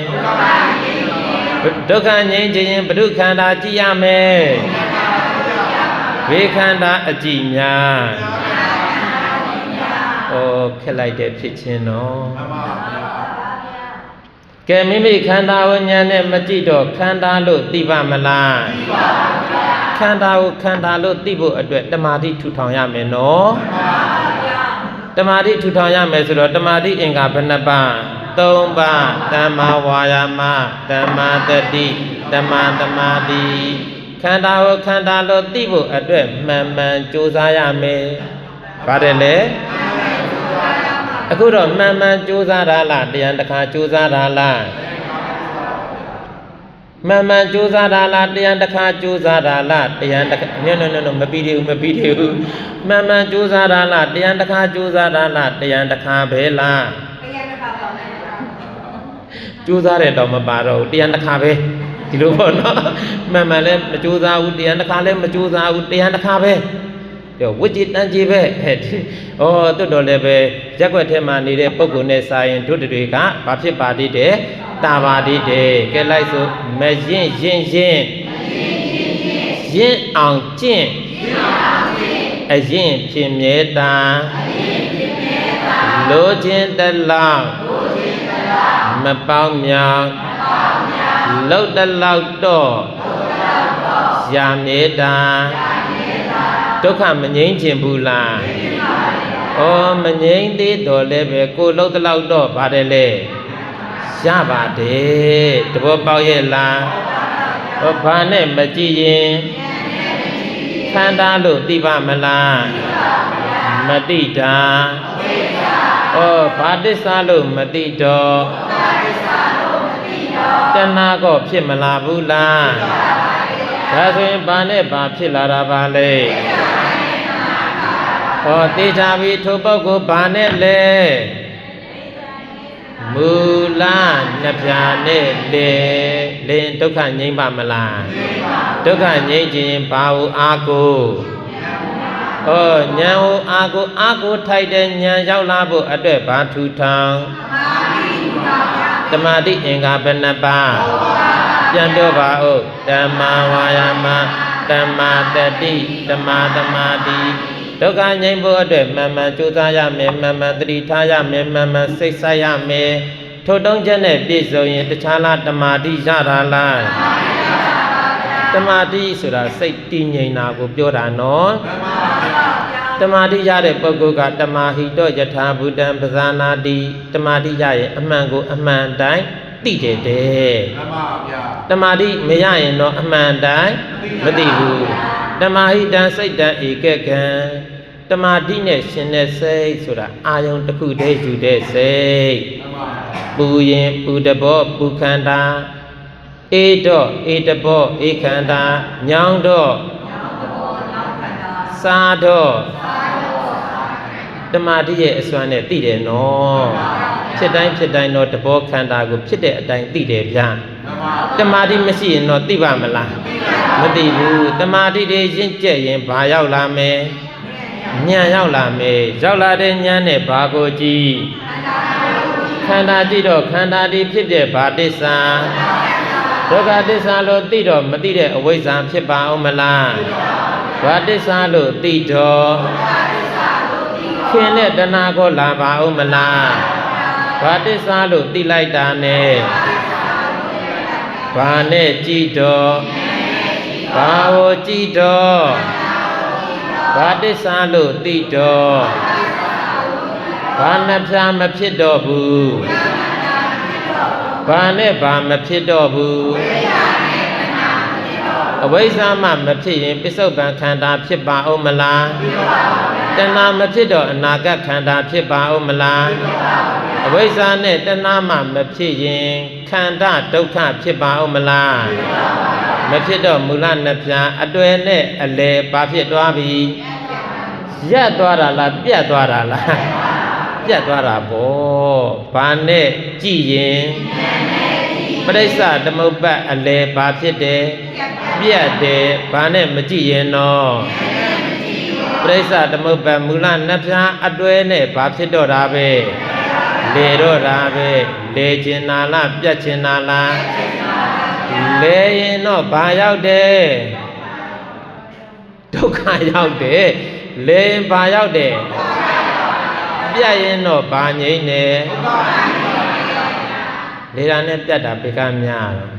S1: ဒုက္ခငြိမ်းခြင်းဘုဒ္ဓခန္ဓာကြည့်ရမယ်ဘေးခန္ဓာအကြည့်များခက်လိုက်တဲ့ဖြစ်ခြင်းတော့ကဲမိမိခန္ဓာကိုဉာဏ်နဲ့မကြည့်တော့ခန္ဓာလို့သိပါမလားသိပါဘူးဗျာခန္ဓာကိုခန္ဓာလို့သိဖို့အတွက်တမာတိထူထောင်ရမယ်နော်မှန်ပါဗျာတမာတိထူထောင်ရမယ်ဆိုတော့တမာတိအင်္ဂါဘယ်နှပါး3ပါးသမ္မာဝါယာမသမ္မာတတိသမ္မာသမာဓိခန္ဓာကိုခန္ဓာလို့သိဖို့အတွက်မှန်မှန်ကြိုးစားရမယ် ပါတယ်အခုတော့မှန်မှန်ကြိုးစားတာလားတရားတစ်ခါကြိုးစားတာလားမှန်မှန်ကြိုးစားတာလားတရားတစ်ခါကြိုးစားတာလားတရားတစ်ခါnoမပြီးသေးဘူးမှန်မှန်ကြိုးစားတာလားတရားတစ်ခါကြိုးစားတာလားတရားတစ်ခါပဲလားတရားတစ်ခါပါပဲကြိုးစားတဲ့တော့မပါတော့ဘူးတရားတစ်ခါပဲဒီလိုပေါ့နော်မှန်မှန်လည်းမကြိုးစားဘူးတရားတစ်ခါလည်းမကြိုးစားဘူးတရားတစ်ခါပဲပြောဝိจิตတန်ကြီးပဲဟဲ့တွတ်တော်လည်းပဲရက်ွက်ထဲမှာနေတဲ့ပုံကုနဲ့စာရင်တို့တွေကဘာဖြစ်ပါသေးတယ်တာပါသေးတယ်ကဲလိုက်ဆိုမရင်ရင်အောင်ကျင့်အရင်ဖြစ်မြဲတာလိုခြင်းတလောက်မပေါင်းမြောင်လောက်တလောက်တော့ရာမြဲတာဒုက္ခမငြိမ်းချင်ဘူးလားမငြိမ်းသေးတော့လည်းပဲကိုလှုပ်တလောက်တော့ပါတယ်လေရပါတယ်တဘောပေါက်ရဲ့လားဘာနဲ့မကြည့်ရင်ခန္ဓာလို့သိပါမလားမသိတာဘာတစ္ဆာလို့မသိတော့တဏှာကောဖြစ်မလာဘူးလားဒါဆိုရင်ဘာနဲ့ဘာဖြစ်လာတာပါလဲသိချပြီထိုပုဂ္ဂိုလ်ဘာနဲ့လဲမူလနှစ်ဖြာနဲ့လေလင်ဒုက္ခငြိမ်းပါမလားဒုက္ခငြိမ်းခြင်းဘာဟုအာကိုဉာဏ်ဟုအာကိုထိုက်တဲ့ဉာဏ်ရောက်လာဖို့အတွက်ဘာထူထောင်သမာဓိအင်္ဂါဘယ်နှပါးပြန်ပြောပါဦးဓမ္မဝါယာမဓမ္မတတိဓမ္မသမာဓိဒုက္ခငြိမ်းဖို့အတွက်မှန်မှန်ကြိုးစားရမယ်မှန်မှန်သတိထားရမယ်မှန်မှန်စိတ်ဆက်ရမယ်ထို့တုံးချက်နဲ့ပြည့်စုံရင်တခြားလားတမာတိရတာလားတမာတိဆိုတာစိတ်တည်ငြိမ်တာကိုပြောတာနော်တမာတိရတဲ့ပုဂ္ဂိုလ်ကတမာဟိတောယထာဘူတံပဇာနာတိတမာတိရရင်အမှန်ကိုအမှန်တိုင်းသိတယ်တဲ့တမာတိမရရင်တော့အမှန်တိုင်းမသိဘူးတမာဟိတံစိတ်တံဧကကံတမာတိနဲ့ရှင်တဲ့စိတ်ဆိုတာအာယုံတစ်ခုတည်းယူတဲ့စိတ်ပူရင်ပူတဘောပူခန္ဓာအေးတော့အေးတဘောအေးခန္ဓာညောင်းတော့စားတော့တမာတိရဲ့အစွမ်းနဲ့သိတယ်နော်ဖြစ်တိုင်းတော့တဘောခန္ဓာကိုဖြစ်တဲ့အတိုင်းသိတယ်ဗျာတမာတိမရှိရင်တော့သိပါမလားမသိဘူးတမာတိတွေရင့်ကျက်ရင်ဘာရောက်လာမယ်ဉာဏ်ရောက်လာမယ်ရောက်လာတဲ့ဉာဏ်နဲ့ဘာကိုကြည့်ခန္ဓာကြည့်တော့ခန္ဓာဒီဖြစ်တဲ့ဘာတစ္ဆာဒုက္ခတစ္ဆာလို့သိတော့မသိတဲ့အဝိဇ္ဇာဖြစ်ပါအောင်မလားဘာတစ္ဆာလို့သိတော့ခင်တဲ့တဏှာကိုလာပါအောင်မလားဘာတစ္ဆာလို့သိလိုက်တာနဲ့ဘာနဲ့ကြည့်တော့ဘာကိုကြည့်တော့ဘာတစ္ဆာလို့သိတော့ဘာနှဖြာမဖြစ်တော့ဘူးဘာနဲ့ဘာမဖြစ်တော့ဘူးအဝိဇ္ဇာမှမဖြစ်ရင်ပစ္စုပန်ခန္ဓာဖြစ်ပါဦးမလားတဏှာမဖြစ်တော့အနာဂတ်ခန္ဓာဖြစ်ပါဦးမလားအဝိဇ္ဇာနဲ့တဏှာမှမဖြစ်ရင်ခန္ဓာဒုက္ခဖြစ်ပါဦးမလားမဖြစ်တော့မူလနှစ်ဖြာအတွေ့နဲ့အလယ်ဘာဖြစ်သွားပြီရပ်သွားတာလားပြတ်သွားတာလားပြတ်သွားတာပေါ့ဘာနဲ့ကြည့်ရင်ပရိစ္ဆသမုပ္ပါအလယ်ဘာဖြစ်တယ်ပြတ်တယ်ဘာနဲ့မကြည့်ရင်တော့ပရိစ္ဆသမုပ္ပါမူလနှစ်ဖြာအတွေ့နဲ့ဘာဖြစ်တော့တာပဲလေတော့တာပဲလေကျင်နာလားပြတ်ကျင်နာလားလေရင်တော့ဘာရောက်တယ်ဒုက္ခရောက်တယ်လေရင်ဘာရောက်တယ်ပြတ်ရင်တော့ဘာငြိမ့်နေလေတာနဲ့ပြတ်တာပေကများတော့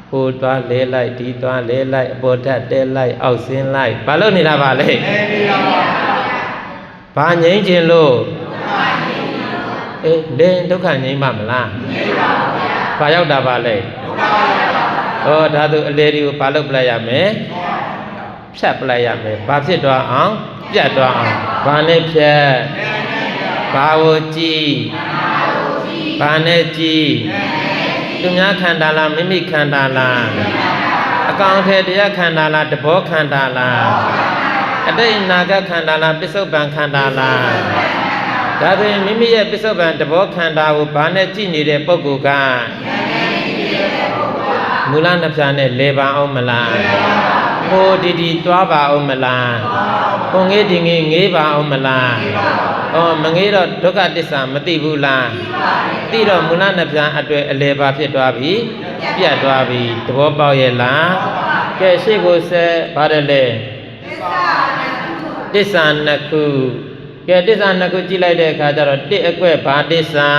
S1: ဟိုသွားလဲလိုက်ဒီသွားလဲလိုက်အပေါ်ထက်တဲလိုက်အောက်ဆင်းလိုက်ဘာလို့နေတာပါလဲဘာငြိမ့်ခြင်းလို့လေဒုက္ခငြိမ့်ပါမလားဘာရောက်တာပါလဲဒါဆိုအလေဒီကိုဘာလုပ်ပလိုက်ရမယ် ဖြတ်ပလိုက်ရမယ်ဘာဖြစ်သွားအောင်ပြတ်သွားအောင်ဘာနဲ့ဖြတ်ဘာကိုကြည့်ဘာနဲ့ကြည့်သူများခန္ဓာလားမိမိခန္ဓာလားအကောင်ထဲတရားခန္ဓာလားတဘောခန္ဓာလားအတိတ်အနာဂတ်ခန္ဓာလားပစ္စုပန်ခန္ဓာလားဒါဆိုရင်မိမိရဲ့ပစ္စုပန်တဘောခန္ဓာကိုဘာနဲ့ကြည့်နေတဲ့ပုဂ္ဂိုလ်ကမူလနှစ်ဖြာနဲ့လဲပါအောင်မလားဟိုဒီသွားပါအောင်မလားဟိုငေးဒီငေးပါအောင်မလားဩမငေးတော့ဒုက္ခသစ္စာမသိဘူးလားသိတော့မူလနှစ်ဖြာအတွက်အလဲပါဖြစ်သွားပြီပြတ်သွားပြီသဘောပေါက်ရဲ့လားကဲရှေ့ကိုဆက်ပါတယ်လေသစ္စာနှစ်ခုကဲသစ္စာနှစ်ခုကြည့်လိုက်တဲ့အခါကျတော့တစ်အကွက်ဘာသစ္စာ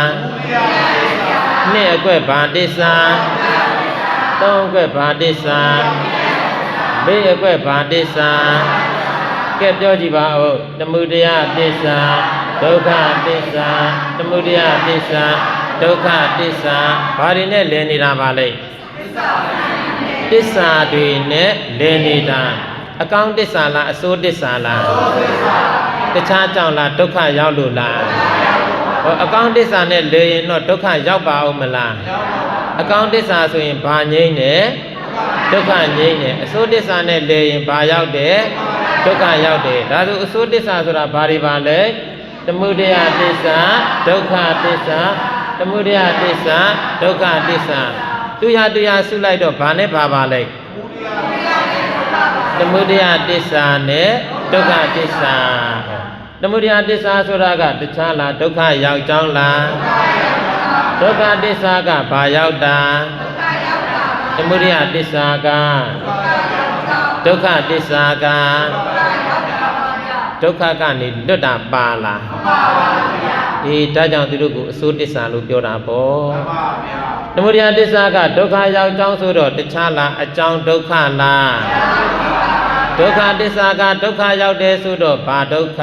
S1: နှစ်အကွက်ဘာသစ္စာသုံးအကွက်ဘာသစ္စာလေးအကွက်ဘာသစ္စာကဲပြောကြည့်ပါဦးသမုဒယသစ္စာဒုက္ခသစ္စာသမုဒယသစ္စာဒုက္ခသစ္စာဘာတွေနဲ့လည်နေတာပါလဲသစ္စာတွေနဲ့လည်နေတာအကောင်းသစ္စာလားအဆိုးသစ္စာလားတခြားကြောင့်လားဒုက္ခရောက်လို့လားဟောအကောင်းသစ္စာနဲ့လည်ရင်တော့ဒုက္ခရောက်ပါဦးမလားအကောင်းသစ္စာဆိုရင်ဘာငြိမ့်တယ်ဒုက္ခငြိမ့်တယ်အဆိုးသစ္စာနဲ့လည်ရင်ဘာရောက်တယ်ဒုက္ခရောက်တယ်ဒါဆိုအဆိုးသစ္စာဆိုတာဘာတွေပါလဲသမုဒယသစ္စာဒုက္ခသစ္စာသမုဒယသစ္စာဒုက္ခသစ္စာသူရစုလိုက်တော့ဘာနဲ့ပါလဲသမုဒယသစ္စာနဲ့ဒုက္ခသစ္စာသမုဒယသစ္စာဆိုတာကတခြားလားဒုက္ခရောက်ကြောင်းလားဒုက္ခသစ္စာကဘာရောက်တာသမုဒယသစ္စာကဒုက္ခသစ္စာကဒုက္ခကနေလွတ်တာပါလားမပါပါဘူးဗျာဒီဒါကြောင့်သူတို့ကိုအစိုးသစ္စာလို့ပြောတာပေါ့မှန်ပါဗျာသမုဒယသစ္စာကဒုက္ခရောက်ကြောင်းဆိုတော့တခြားလားအကြောင်းဒုက္ခလားဒုက္ခသစ္စာကဒုက္ခရောက်တယ်ဆိုတော့ဘာဒုက္ခ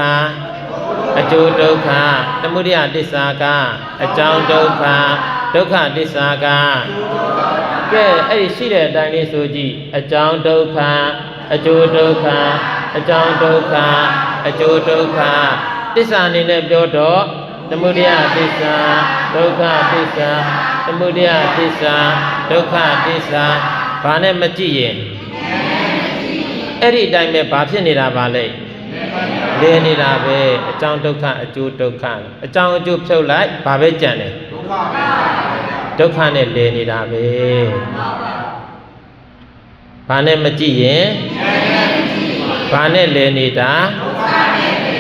S1: အကျိုးဒုက္ခသမုဒယသစ္စာကအကြောင်းဒုက္ခဒုက္ခသစ္စာကကဲအဲ့ဒီရှိတဲ့အတိုင်းလေးဆိုကြည့်အကြောင်းဒုက္ခအကျိုးဒုက္ခအကြောင်းဒုက္ခအကျိုးဒုက္ခသစ္စာအနေနဲ့ပြောတော့သမုဒယသစ္စာဒုက္ခသစ္စာသမုဒယသစ္စာဒုက္ခသစ္စာဘာနဲ့မကြည့်ရင်အဲ့ဒီအတိုင်းပဲဘာဖြစ်နေတာပါလဲလည်နေတာပဲအကြောင်းဒုက္ခအကျိုးဒုက္ခအကြောင်းအကျိုးဖြုတ်လိုက်ဘာပဲကြံတယ်ဒုက္ခနဲ့လည်နေတာပဲဘာနဲ့မကြည့်ရင်ဘာနဲ့လည်နေတာ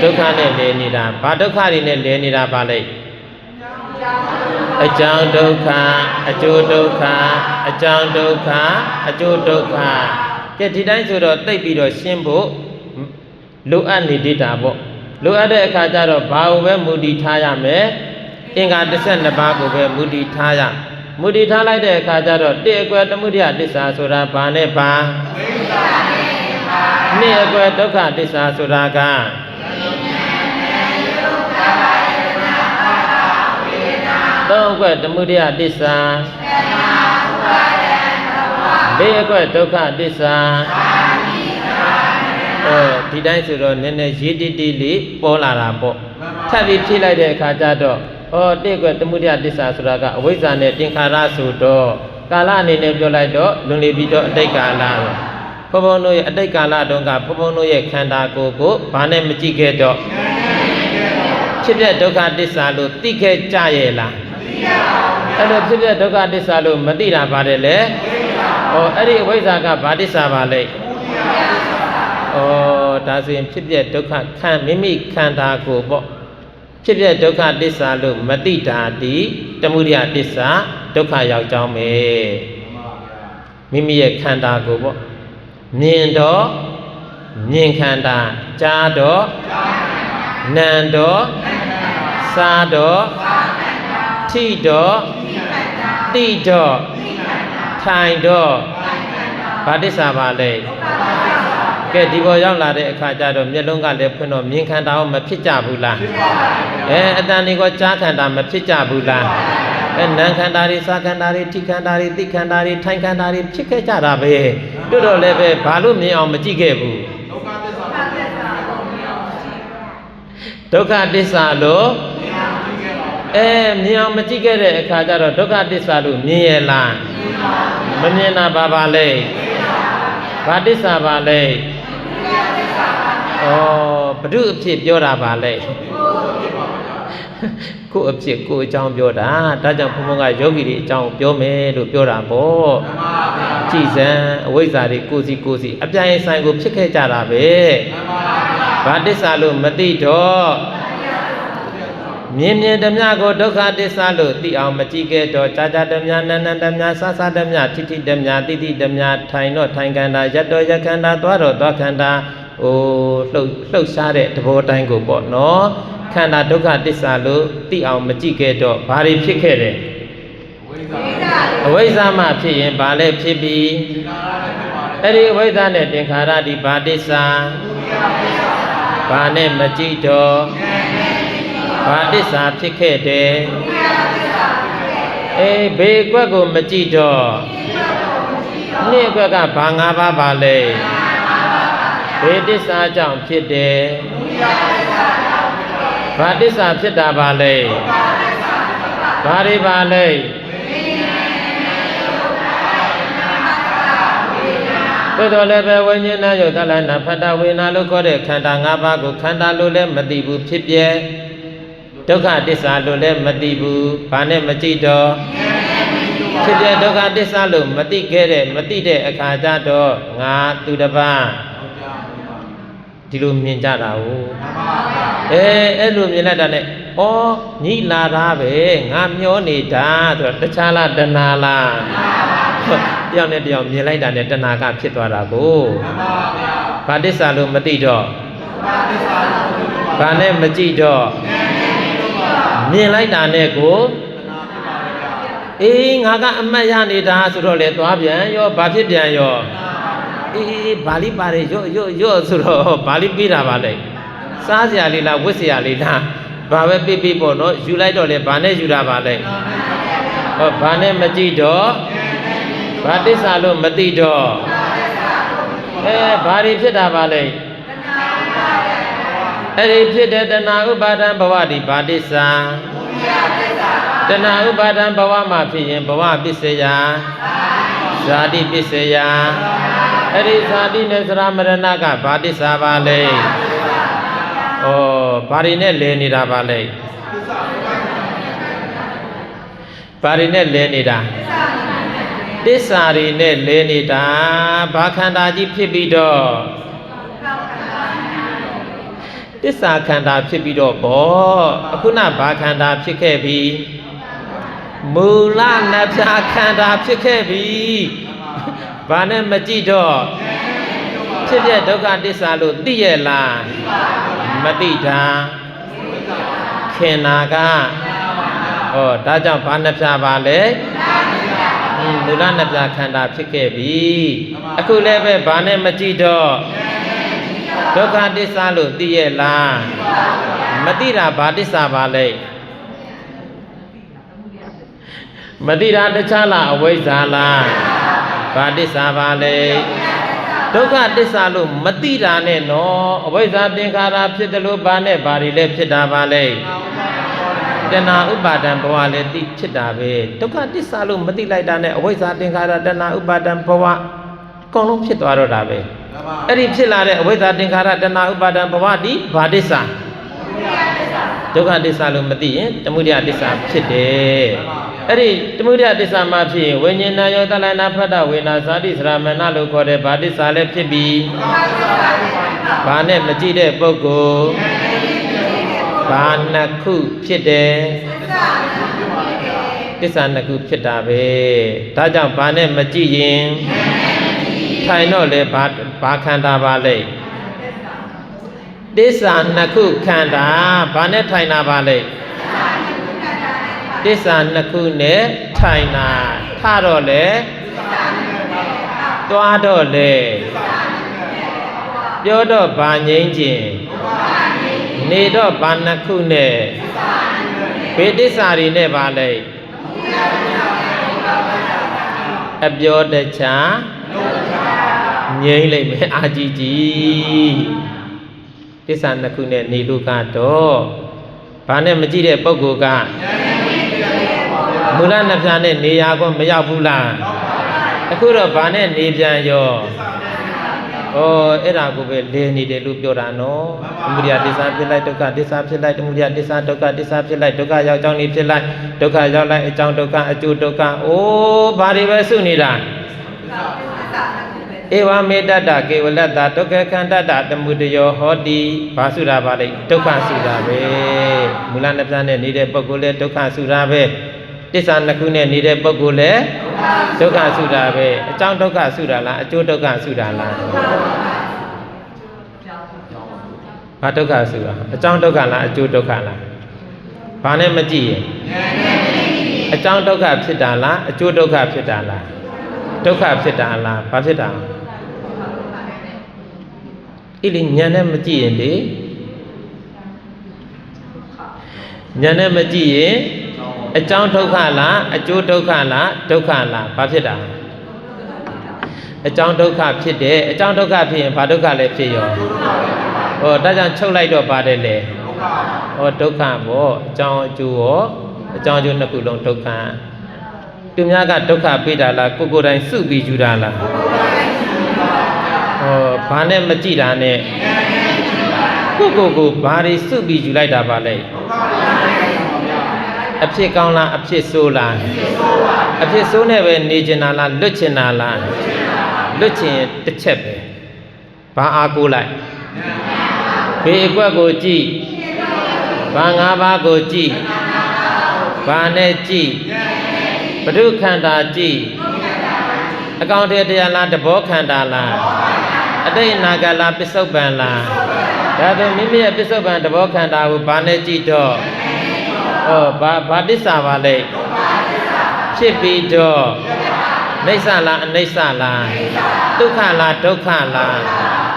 S1: ဒုက္ခနဲ့လည်နေတာဘာဒုက္ခတွေနဲ့လည်နေတာပါလဲအကြောင်းဒုက္ခအကျိုးဒုက္ခအကြောင်းဒုက္ခအကျိုးဒုက္ခကဲဒီတိုင်းဆိုတော့သိပ်ပြီးတော့ရှင်းဖို့လိုအပ်နေသေးတာပေါ့လိုအပ်တဲ့အခါကျတော့ဘာကိုပဲမူတည်ထားရမယ်အင်္ဂါ12ပါးကိုပဲမူတည်ထားရမူတည်ထားလိုက်တဲ့အခါကျတော့တစ်အကွယ်သမုဒယသစ္စာဆိုတာဘာနဲ့ပါနှစ်အကွယ်ဒုက္ခသစ္စာဆိုတာကသုံးအကွယ်သမုဒယသစ္စာလေးအကွယ်ဒုက္ခသစ္စာဒီတိုင်းဆိုတော့နည်းနည်းရေးတိလေးပေါ်လာတာပေါ့ထပ်ပြီးဖြည့်လိုက်တဲ့အခါကျတော့တစ်ကွယ်သမုဒယသစ္စာဆိုတာကအဝိဇ္ဇာနဲ့သင်္ခါရဆိုတော့ကာလအနေနဲ့ပြောလိုက်တော့လွန်လေပြီးတော့အတိတ်ကာလဘုံဘုံတို့ရဲ့အတိတ်ကာလတုန်းကဘုံဘုံတို့ရဲ့ခန္ဓာကိုယ်ကိုဘာနဲ့မကြည့်ခဲ့တော့ဖြစ်တဲ့ဒုက္ခသစ္စာလို့သိခဲ့ကြရဲ့လားမသိပါဘူးအဲ့လိုဖြစ်တဲ့ဒုက္ခသစ္စာလို့မသိတာပါတယ်လေအဲ့ဒီအဝိဇ္ဇာကဘာသစ္စာပါလဲဒါဆိုရင်ဖြစ်တဲ့ဒုက္ခမိမိခန္ဓာကိုယ်ပေါ့ဖြစ်တဲ့ဒုက္ခသစ္စာလို့မသိတာဒီသမုဒယသစ္စာဒုက္ခရောက်ကြောင်းပဲမိမိရဲ့ခန္ဓာကိုယ်ပေါ့မြင်တော့မြင်ခန္ဓာကြားတော့နာမ်တော့စားတော့ထိတော့သိတော့ထိုင်တော့ဘာသစ္စာပါလဲကဲဒီပေါ်ရောက်လာတဲ့အခါကျတော့မျက်လုံးကလည်းဖွင့်တော့မြင်ခန္ဓာရောမဖြစ်ကြဘူးလားအတန်ဒီကကြားခန္ဓာမဖြစ်ကြဘူးလားနာမ်ခန္ဓာတွေစားခန္ဓာတွေထိခန္ဓာတွေသိခန္ဓာတွေထိုင်ခန္ဓာတွေဖြစ်ခဲ့ကြတာပဲတို့တော့လည်းပဲဘာလို့မြင်အောင်မကြည့်ခဲ့ဘူး ဒုက္ခသစ္စာလို့မြင်အောင်မကြည့်ခဲ့တဲ့အခါကျတော့ဒုက္ခသစ္စာလို့မြင်ရလားမမြင်တာပါလေဘာသစ္စာပါလဲဘဒုအဖြစ်ပြောတာပါလေကိုအဖြစ်ကိုအကြောင်းပြောတာဒါကြောင့်ဘုံဘုံကယောဂီတွေအကြောင်းပြောမယ်လို့ပြောတာပေါ့ကြည်စံအဝိဇ္ဇာတွေကိုစီအပြိုင်ဆိုင်ကိုဖြစ်ခဲ့ကြတာပဲဘာသစ္စာလို့မသိတော့မြင်ဓမြကိုဒုက္ခသစ္စာလို့သိအောင်မကြည့်ခဲ့တော့ကြာဓမြနန္ဓမြဆဓမြထိဓမြတိဓမြထိုင်တော့ထိုင်ခန္ဓာရတော့ရခန္ဓာသွားတော့သွားခန္ဓာလှုပ်ရှားတဲ့သဘောတိုင်းကိုပေါ့နော်ခန္ဓာဒုက္ခသစ္စာလို့သိအောင်မကြည့်ခဲ့တော့ဘာတွေဖြစ်ခဲ့တယ်အဝိဇ္ဇာမှဖြစ်ရင်ဘာလဲဖြစ်ပြီးအဲ့ဒီအဝိဇ္ဇာနဲ့သင်္ခါရဒီဘာသစ္စာဘာနဲ့မကြည့်တော့ဘာသစ္စာဖြစ်ခဲ့တယ်ဘေးကွက်ကိုမကြည့်တော့နှစ်ကွက်ကဘာ၅ပါးပါလဲဘေးသစ္စာကြောင့်ဖြစ်တယ်ဘာသစ္စာဖြစ်တာပါလဲဘာတွေပါလဲသို့တော်လည်းပဲဝိညာဏယုတ်တလနာဖတ္တဝေနာလို့ခေါ်တဲ့ခန္ဓာ၅ပါးကိုခန္ဓာလို့လည်းမသိဘူးဖြစ်ပြဲဒုက္ခသစ္စာလို့လည်းမသိဘူးဘာနဲ့မကြည့်တော့ဖြစ်ပြဒုက္ခသစ္စာလို့မသိခဲ့တဲ့မသိတဲ့အခါကျတော့ငါသူတစ်ပါးဒီလိုမြင်ကြတာဟုတ်အဲ့လိုမြင်လိုက်တာနဲ့ညီလာတာပဲငါမျောနေတာဆိုတော့တခြားလားတဏှာလားတယောက်နဲ့တယောက်မြင်လိုက်တာနဲ့တဏှာကဖြစ်သွားတာကိုဘာသစ္စာလို့မသိတော့ဘာနဲ့မကြည့်တော့မြင်လိုက်တာနဲ့ကိုငါကအမှတ်ရနေတာဆိုတော့လေသွားပြန်ရောဘာဖြစ်ပြန်ရောဘာလိပါတယ်ရော့ဆိုတော့ဘာလိပြီးတာပါလဲစားစရာလေးလားဝတ်စရာလေးလားဘာပဲပြီးပေါ့နော်ယူလိုက်တော့လေဘာနဲ့ယူတာပါလဲဘာနဲ့မကြည့်တော့ဘာသစ္စာလို့မသိတော့ဘာတွေဖြစ်တာပါလဲအဲ့ဒီဖြစ်တဲ့တဏှာဥပါဒံဘဝဒီဘာသစ္စာတဏှာဥပါဒံဘဝမှာဖြစ်ရင်ဘဝပစ္စယဇာတိပစ္စယအဲ့ဒီဇာတိနဲ့သရမရဏကဘာသစ္စာပါလဲဘာတွေနဲ့လဲနေတာပါလဲဘာတွေနဲ့လဲနေတာသစ္စာတွေနဲ့လဲနေတာဘာခန္ဓာကြီးဖြစ်ပြီးတော့သစ္စာခန္ဓာဖြစ်ပြီးတော့ပေါ့အခုနဘာခန္ဓာဖြစ်ခဲ့ပြီမူလနတ်ဖြာခန္ဓာဖြစ်ခဲ့ပြီဘာနဲ့မကြည့်တော့ဖြစ်ပြဒုက္ခသစ္စာလို့သိရဲ့လားမသိတာခင်နာကဒါကြောင့်ဘာနတ်ဖြာပါလဲမူလနတ်ဖြာခန္ဓာဖြစ်ခဲ့ပြီအခုလည်းပဲဘာနဲ့မကြည့်တော့ဒုက္ခသစ္စာလို့သိရဲ့လားမသိတာဘာသစ္စာပါလဲမသိတာတခြားလားအဝိဇ္ဇာလားဘာသစ္စာပါလဲဒုက္ခသစ္စာလို့မသိတာနဲ့နော်အဝိဇ္ဇာသင်္ခါရဖြစ်တယ်လို့ဘာနဲ့ဘာတွေလဲဖြစ်တာပါလဲတဏှာဥပါဒံဘဝလည်းသိဖြစ်တာပဲဒုက္ခသစ္စာလို့မသိလိုက်တာနဲ့အဝိဇ္ဇာသင်္ခါရတဏှာဥပါဒံဘဝအကုန်လုံးဖြစ်သွားတော့တာပဲအဲ့ဒီဖြစ်လာတဲ့အဝိဇ္ဇာသင်္ခါရတဏှာဥပါဒံဘဝဒီဘာသစ္စာဒုက္ခသစ္စာလို့မသိရင်သမုဒယသစ္စာဖြစ်တယ်အဲ့ဒီသမုဒယသစ္စာမှာဖြစ်ရင်ဝိညာဏယောတလနာဖတ္တဝေနာဇာတိစရမဏလို့ခေါ်တဲ့ဘာသစ္စာလည်းဖြစ်ပြီးဘာနဲ့မကြည့်တဲ့ပုဂ္ဂိုလ်ဘာနှစ်ခုဖြစ်တယ်သစ္စာနှစ်ခုဖြစ်တာပဲဒါကြောင့်ဘာနဲ့မကြည့်ရင်ထိုင်တော့လေဘာခန္ဓာပါလဲသစ္စာနှစ်ခုခန္ဓာဘာနဲ့ထိုင်တာပါလဲသစ္စာနှစ်ခုနဲ့ထိုင်တာထတော့လေသွားတော့လေပြောတော့ဘာငြိမ်းခြင်းနေတော့ဘာနှစ်ခုနဲ့ဘေးသစ္စာတွေနဲ့ပါလဲအပြောတခြားငြိမ်းလိုက်မယ်အာကြီးကြီး သစ္စာနှစ်ခုနဲ့နေလို့ကတော့ဘာနဲ့မကြည့်တဲ့ပုဂ္ဂိုလ်ကမူလနှစ်ဖြာနဲ့နေရာကောမရောက်ဘူးလားအခုတော့ဘာနဲ့နေပြန်ရောအဲ့ဒါကိုပဲလဲနေတယ်လို့ပြောတာနော်သမုဒယသစ္စာဖြစ်လိုက်ဒုက္ခသစ္စာဖြစ်လိုက်သမုဒယသစ္စာဒုက္ခသစ္စာဖြစ်လိုက်ဒုက္ခရောက်ကြောင်းနေဖြစ်လိုက်ဒုက္ခရောက်လိုက်အကြောင်းဒုက္ခအကျိုးဒုက္ခဘာတွေပဲစုနေတာဧဝမေတ္တကေဝလတ္တဒုက္ခခန္ဓတသမုဒယောဟောတိဘာစုတာပါလဲဒုက္ခစုတာပဲမူလနှစ်ဖြာနဲ့နေတဲ့ပုဂ္ဂိုလ်လည်းဒုက္ခစုတာပဲသစ္စာနှစ်ခုနဲ့နေတဲ့ပုဂ္ဂိုလ်လည်းဒုက္ခစုတာပဲအကြောင်းဒုက္ခစုတာလားအကျိုးဒုက္ခစုတာလားဘာဒုက္ခစုတာအကြောင်းဒုက္ခလားအကျိုးဒုက္ခလားဘာနဲ့မကြည့်ရင်အကြောင်းဒုက္ခဖြစ်တာလားအကျိုးဒုက္ခဖြစ်တာလားဒုက္ခဖြစ်တာလားဘာဖြစ်တာဣလိဉာဏ်နဲ့မကြည့်ရင်လေဉာဏ်နဲ့မကြည့်ရင်အကြောင်းဒုက္ခလားအကျိုးဒုက္ခလားဒုက္ခလားဘာဖြစ်တာအကြောင်းဒုက္ခဖြစ်တယ်အကြောင်းဒုက္ခဖြစ်ရင်ဘာဒုက္ခလည်းဖြစ်ရောဒါကြောင့်ချုပ်လိုက်တော့ပါတယ်လေဒုက္ခပေါ့အကြောင်းအကျိုးရောအကြောင်းအကျိုးနှစ်ခုလုံးဒုက္ခသူများကဒုက္ခပေးတာလားကိုယ်တိုင်စုပြီးယူတာလားဘာနဲ့မကြည့်တာနဲ့ကိုဘာတွေစုပြီးယူလိုက်တာပါလဲအဖြစ်ကောင်းလားအဖြစ်ဆိုးလားအဖြစ်ဆိုးနဲ့ပဲနေကျင်တာလားလွတ်ကျင်တာလားလွတ်ကျင်တစ်ချက်ပဲဘာအားကိုးလိုက်ဘေးအကွက်ကိုကြည့်ဘာ၅ပါးကိုကြည့်ဘာနဲ့ကြည့်ဘုဒ္ဓခန္ဓာကြည့်အကောင်တရားလားတဘောခန္ဓာလားအတိတ်အနာဂတ်လားပစ္စုပန်လားဒါဆိုမိမိရဲ့ပစ္စုပန်တဘောခန္ဓာကိုဘာနဲ့ကြည့်တော့ဘာတစ္ဆာပါလဲဖြစ်ပြီးတော့နိစ္စလားအနိစ္စလားဒုက္ခလားဒုက္ခလား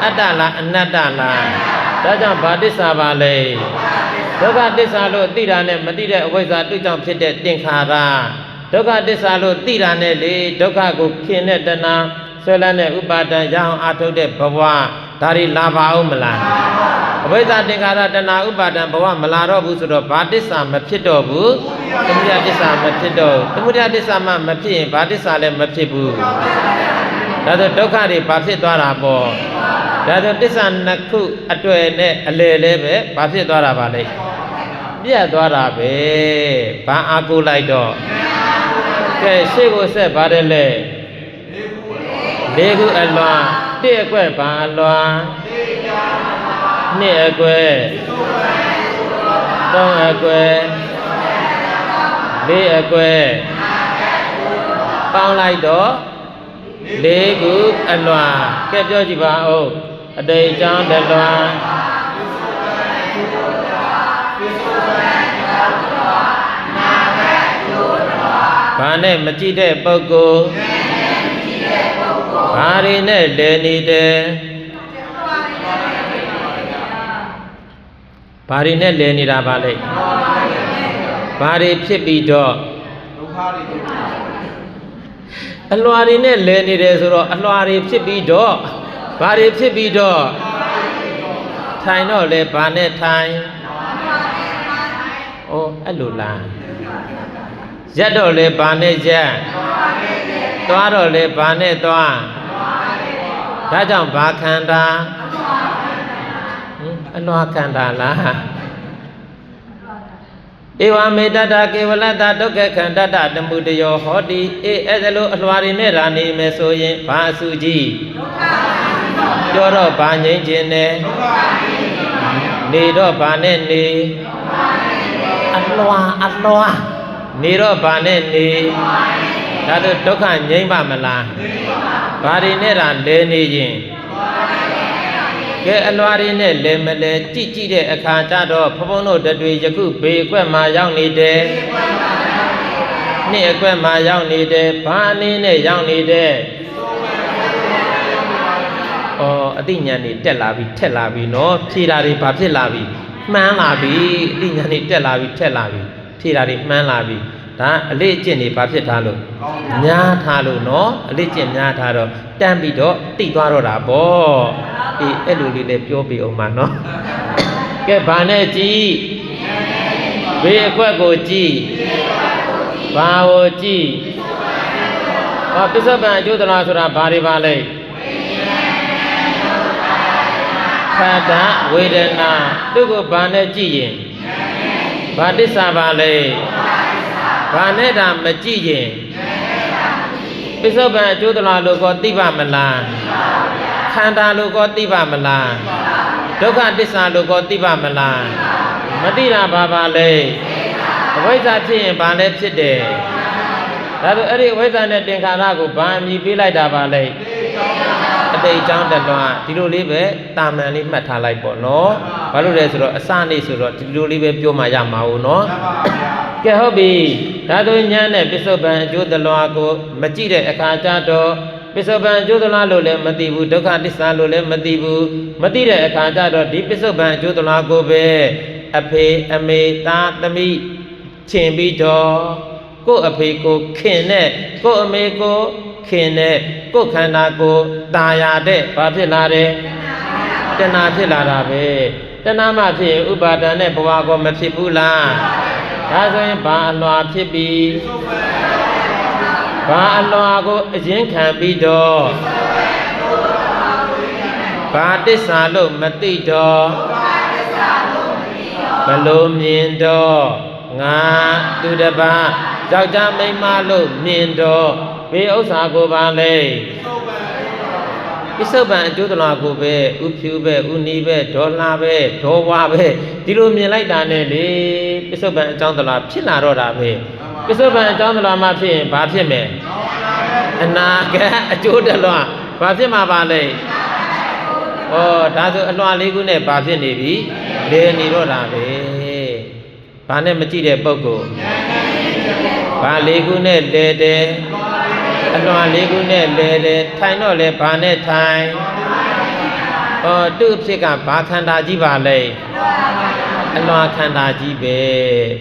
S1: အတ္တလားအနတ္တလားဒါကြောင့်ဘာတစ္ဆာပါလဲဒုက္ခတစ္ဆာလို့သိတာနဲ့မသိတဲ့အဝိဇ္ဇာသူ့ကြောင့်ဖြစ်တဲ့သင်္ခါရဒုက္ခတစ္ဆာလို့သိတာနဲ့လေဒုက္ခကိုခင်တဲ့တဏှာဆွဲလန်းတဲ့ဥပါဒံရအောင်အာထုတ်တဲ့ဘဝဒါတွေလာပါအောင်မလားအဝိဇ္ဇာသင်္ခါရတဏှာဥပါဒံဘဝမလာတော့ဘူးဆိုတော့ဘာတစ္ဆာမဖြစ်တော့ဘူးသမုဒယတစ္ဆာမဖြစ်တော့သမုဒယတစ္ဆာမဖြစ်ရင်ဘာတစ္ဆာလည်းမဖြစ်ဘူးဒါဆိုဒုက္ခတွေဘာဖြစ်သွားတာပေါ့ဒါဆိုတစ္ဆာနှစ်ခုအတွေ့နဲ့အလယ်လေးပဲဘာဖြစ်သွားတာပါလဲပြတ်သွားတာပဲဘာအားကိုးလိုက်တော့ကဲရှေ့ကိုဆက်ပါတယ်လေလေးခုအလွန်တစ်အကွက်ဘာအလွန်နှစ်အကွက်သုံးအကွက်လေးအကွက်ပေါင်းလိုက်တော့လေးခုအလွန်ကဲပြောကြည့်ပါဦးအတိတ်ကြောင့်တလွန်ဘာနဲ့မကြည့်တဲ့ပုဂ္ဂိုလ်ဘာတွေနဲ့လဲနေတယ်ဘာတွေနဲ့လဲနေတာပါလဲဘာတွေဖြစ်ပြီးတော့အလွာတွေနဲ့လဲနေတယ်ဆိုတော့အလွာတွေဖြစ်ပြီးတော့ဘာတွေဖြစ်ပြီးတော့ထိုင်တော့လေဘာနဲ့ထိုင်အဲ့လိုလားရက်တော့လေဘာနဲ့ရက်သွားတော့လေဘာနဲ့သွားဒါကြောင့်ဘာခန္ဓာအလွာခန္ဓာလားဧဝမေတ္တကေဝလတ္တဒုက္ခခန္ဓတသမုဒယောဟောတိအဲ့ဒါလို့အလွာတွေနဲ့လာနေမယ်ဆိုရင်ဘာအစုကြီးပြောတော့ဘာငြိမ့်ခြင်းနဲ့နေတော့ဘာနဲ့နေအလွာနေတော့ဘာနဲ့နေဒါတို့ဒုက္ခငြိမ့်ပါမလားဘာတွေနဲ့တာလဲနေရင်ကဲအလွာတွေနဲ့လဲမလဲကြည့်တဲ့အခါကျတော့ဘုန်းတို့တွေယခုဘေအကွက်မှာရောက်နေတယ်နှစ်အကွက်မှာရောက်နေတယ်ဘာအနေနဲ့ရောက်နေတယ်အသိဉာဏ်တွေတက်လာပြီထက်လာပြီနော်ဖြေတာတွေဘာဖြစ်လာပြီမှန်းလာပြီအသိဉာဏ်တွေတက်လာပြီထက်လာပြီဖြေတာတွေမှန်းလာပြီ ဒါအလေးကျင့်နေဘာဖြစ်ထားလို့များထားလို့နော်အလေးကျင့်များထားတော့တန်းပြီးတော့တိသွားတော့တာပေါ့အေးအဲ့လိုလေးလည်းပြောပြအောင်ပါနော်ကဲဘာနဲ့ကြည်ဘေးအကွက်ကိုကြည်ဘာကိုကြည်ဟောပစ္စုပန်အကျိုးတရားဆိုတာဘာတွေပါလဲခန္ဓာဝေဒနာသူ့ကိုဘာနဲ့ကြည့်ရင်ဘာတစ္ဆာပါလဲဘာနဲ့တာမကြည့်ရင်ပစ္စုပန်အကျိုးတရားလို့ကောသိပါမလားခန္ဓာလို့ကောသိပါမလားဒုက္ခတစ္ဆာလို့ကောသိပါမလားမသိတာဘာပါလဲအဝိဇ္ဇာဖြစ်ရင်ဘာလဲဖြစ်တယ်ဒါဆိုအဲ့ဒီအဝိဇ္ဇာနဲ့သင်္ခါရကိုဘာအမည်ပေးလိုက်တာပါလဲအတိတ်အကြောင်းတလွှာဒီလိုလေးပဲတာမန်လေးမှတ်ထားလိုက်ပေါ့နော်ဘာလို့လဲဆိုတော့အစနေ့ဆိုတော့ဒီလိုလေးပဲပြောမှရမှာဟုတ်နော်ကဲဟုတ်ပြီဒါဆိုဉာဏ်နဲ့ပစ္စုပန်အကျိုးတလွှာကိုမကြည့်တဲ့အခါကျတော့ပစ္စုပန်အကျိုးတလွှာလို့လည်းမသိဘူးဒုက္ခတစ္ဆာလို့လည်းမသိဘူးမသိတဲ့အခါကျတော့ဒီပစ္စုပန်အကျိုးတလွှာကိုပဲအဖေအမေသားသမီးချင်ပြီးတော့ကို့အဖေကိုခင်နဲ့ကို့အမေကိုခင်နဲ့ကို့ခန္ဓာကိုตาရတဲ့ဘာဖြစ်လာတယ်တဏှာဖြစ်လာတာပဲတဏှာမှဖြစ်ရင်ဥပါဒဏ်နဲ့ဘဝကောမဖြစ်ဘူးလားဒါဆိုရင်ဘာအလွာဖြစ်ပြီးဘာအလွာကိုအရင်ခံပြီးတော့ဘာတစ္ဆာလို့မသိတော့ဘလို့မြင်တော့ငါသူတစ်ပါးယောက်ျားမိန်းမလို့မြင်တော့ဘေးဥစ္စာကိုပါလေပစ္စုပန်အကျိုးတရားကိုပဲဥဖြူပဲဥနီးပဲဒေါ်လာပဲဒေါ်ဝါပဲဒီလိုမြင်လိုက်တာနဲ့လေပစ္စုပန်အကြောင်းတရားဖြစ်လာတော့တာပဲပစ္စုပန်အကြောင်းတရားမှဖြစ်ရင်ဘာဖြစ်မယ်အနာဂတ်အကျိုးတရားဘာဖြစ်မှာပါလဲဩဒါဆိုအလွှာလေးခုနဲ့ဘာဖြစ်နေပြီလေနေတော့တာပဲဘာနဲ့မကြည့်တဲ့ပုဂ္ဂိုလ်ဘာလေးခုနဲ့လေတယ်အလွှာလေးခုနဲ့လေတယ်ထိုင်တော့လေဘာနဲ့ထိုင်ဩသူ့အဖြစ်ကဘာခန္ဓာကြီးပါလဲအလွှာခန္ဓာကြီးပဲ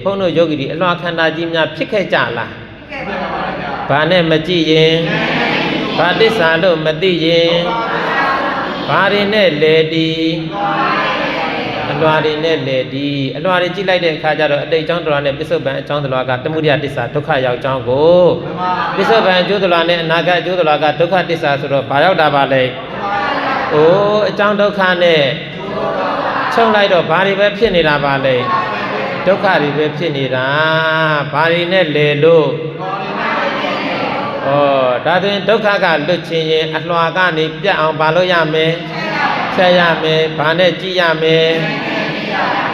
S1: ဘုန်းတို့ယောဂီတွေအလွှာခန္ဓာကြီးများဖြစ်ခဲ့ကြလားဘာနဲ့မကြည့်ရင်ဘာတစ္ဆာလို့မသိရင်ဘာတွေနဲ့လေတီအလွှာတွေနဲ့လေတီအလွှာတွေကြည့်လိုက်တဲ့အခါကျတော့အတိတ်အကြောင်းတရားနဲ့ပစ္စုပန်အကြောင်းတရားကသမုဒယတစ္ဆာဒုက္ခရောက်ကြောင်းကိုပစ္စုပန်အကျိုးတရားနဲ့အနာဂတ်အကျိုးတရားကဒုက္ခတစ္ဆာဆိုတော့ဘာရောက်တာပါလဲအိုးအကြောင်းဒုက္ခနဲ့ချုပ်လိုက်တော့ဘာတွေပဲဖြစ်နေတာပါလဲဒုက္ခတွေပဲဖြစ်နေတာဘာတွေနဲ့လေလို့ဩဒါဆိုရင်ဒုက္ခကလွတ်ခြင်းရင်အလွှာကနေပြတ်အောင်ဘာလို့ရမယ်ဆက်ရမယ်ဘာနဲ့ကြည့်ရမယ်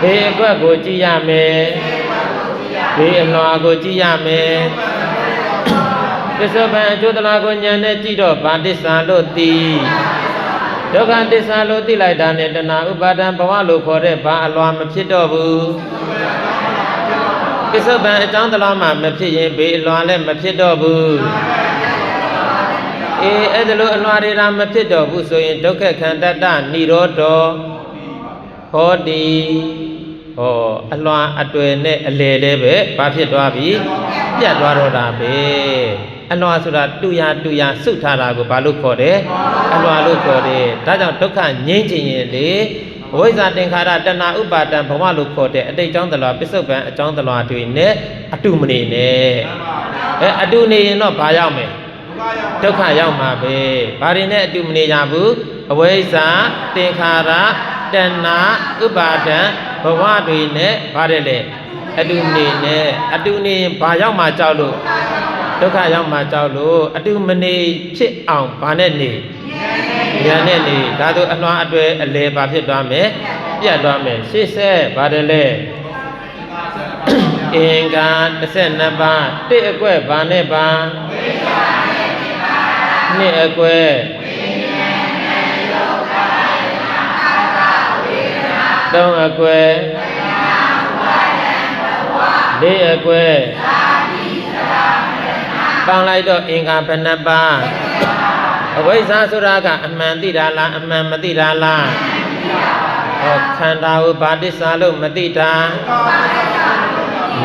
S1: ဘေးအကွက်ကိုကြည့်ရမယ်ဘေးအလွှာကိုကြည့်ရမယ်ပစ္စုပန်အကျိုးတရားကိုဉာဏ်နဲ့ကြည့်တော့ဘာတစ္ဆာလို့သိဒုက္ခတစ္ဆာလို့သိလိုက်တာနဲ့တဏှာဥပါဒံဘဝလို့ခေါ်တဲ့ဘာအလွှာမဖြစ်တော့ဘူးပစ္စုပန်အကြောင်းတရားမှမဖြစ်ရင်ဘေးအလွှာလည်းမဖြစ်တော့ဘူးအေးအဲ့ဒါလို့အလွှာတွေဒါမဖြစ်တော့ဘူးဆိုရင်ဒုက္ခခန္တတနိရောဓဟောတိဟောအလွှာအတွေ့နဲ့အလယ်လည်းပဲဘာဖြစ်သွားပြီပြတ်သွားတော့တာပဲအလွှာဆိုတာတူရစုထားတာကိုဘာလို့ခေါ်တယ်အလွှာလို့ခေါ်တယ်ဒါကြောင့်ဒုက္ခငြိမ်းချင်ရင်လေဝိဇ္ဇာသင်္ခါရတဏှာဥပါဒံဘဝလို့ခေါ်တဲ့အတိတ်အကြောင်းတရားပစ္စုပန်အကြောင်းတရားတွေနဲ့အတုမနေနဲ့အတုနေရင်တော့ဘာရောက်မယ်ဒုက္ခရောက်မှာပဲဘာတွေနဲ့အတုမနေကြဘူးအဝိဇ္ဇာသင်္ခါရတဏှာဥပါဒံဘဝတွေနဲ့ဘာတဲ့လဲအတုနေနဲ့အတုနေရင်ဘာရောက်မှာကြောက်လို့ဒုက္ခရောက်မှာကြောက်လို့အတုမနေဖြစ်အောင်ဘာနဲ့နေဉာဏ်နဲ့နေဒါဆိုအလွှာအတွေ့အလဲဘာဖြစ်သွားမယ်ပြတ်သွားမယ်ရှေ့ဆက်ဘာတယ်လဲအင်္ဂါ12ပါးတစ်အကွက်ဘာနဲ့ပါနှစ်အကွက်သုံးအကွက်လေးအကွက်ပေါင်းလိုက်တော့အင်္ဂါဘယ်နှပါးအဝိဇ္ဇာဆိုတာကအမှန်သိတာလားအမှန်မသိတာလားဟောခန္ဓာကိုဘာတစ္ဆာလို့မသိတာ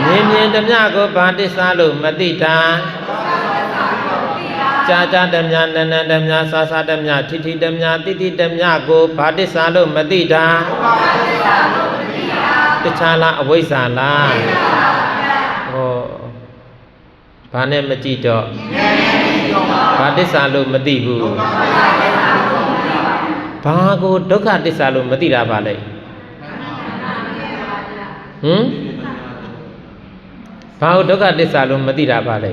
S1: ငြ မြင်ဓမြကိုဘာတစ္ဆာလို့မသိတာကြာကြာဓမြနန္နဓမြစာစာဓမြထိထိဓမြတိတိဓမြကိုဘာတစ္ဆာလို့မသိတာတခြားလားအဝိဇ္ဇာလားဟောဘာနဲ့မကြည့်တော့ဘာတစ္ဆာလို့မသိဘူးဘာကိုဒုက္ခတစ္ဆာလို့မသိတာပါလဲဘာကိုဒုက္ခတစ္ဆာလို့မသိတာပါလဲ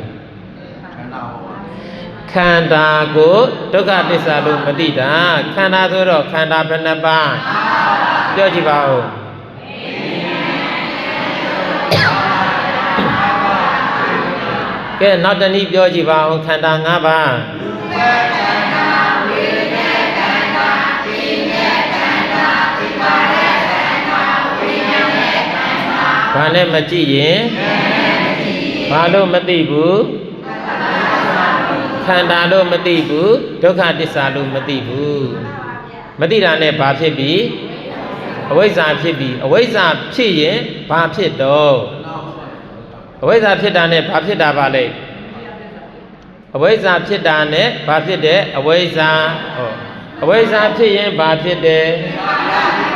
S1: ခန္ဓာကိုဒုက္ခတစ္ဆာလို့မသိတာခန္ဓာဆိုတော့ခန္ဓာဘယ်နှပါးပြောကြည့်ပါဦးကဲနောက်တနည်းပြောကြည့်ပါဦးခန္ဓာ၅ပါးဘာနဲ့မကြည့်ရင်ဘာလို့မသိဘူးခန္ဓာလို့မသိဘူးဒုက္ခတစ္ဆာလို့မသိဘူးမသိတာနဲ့ဘာဖြစ်ပြီအဝိဇ္ဇာဖြစ်ပြီအဝိဇ္ဇာဖြစ်ရင်ဘာဖြစ်တော့အဝိဇ္ဇာဖြစ်တာနဲ့ဘာဖြစ်တာပါလဲအဝိဇ္ဇာဖြစ်တာနဲ့ဘာဖြစ်တယ်အဝိဇ္ဇာဟောအဝိဇ္ဇာဖြစ်ရင်ဘာဖြစ်တယ်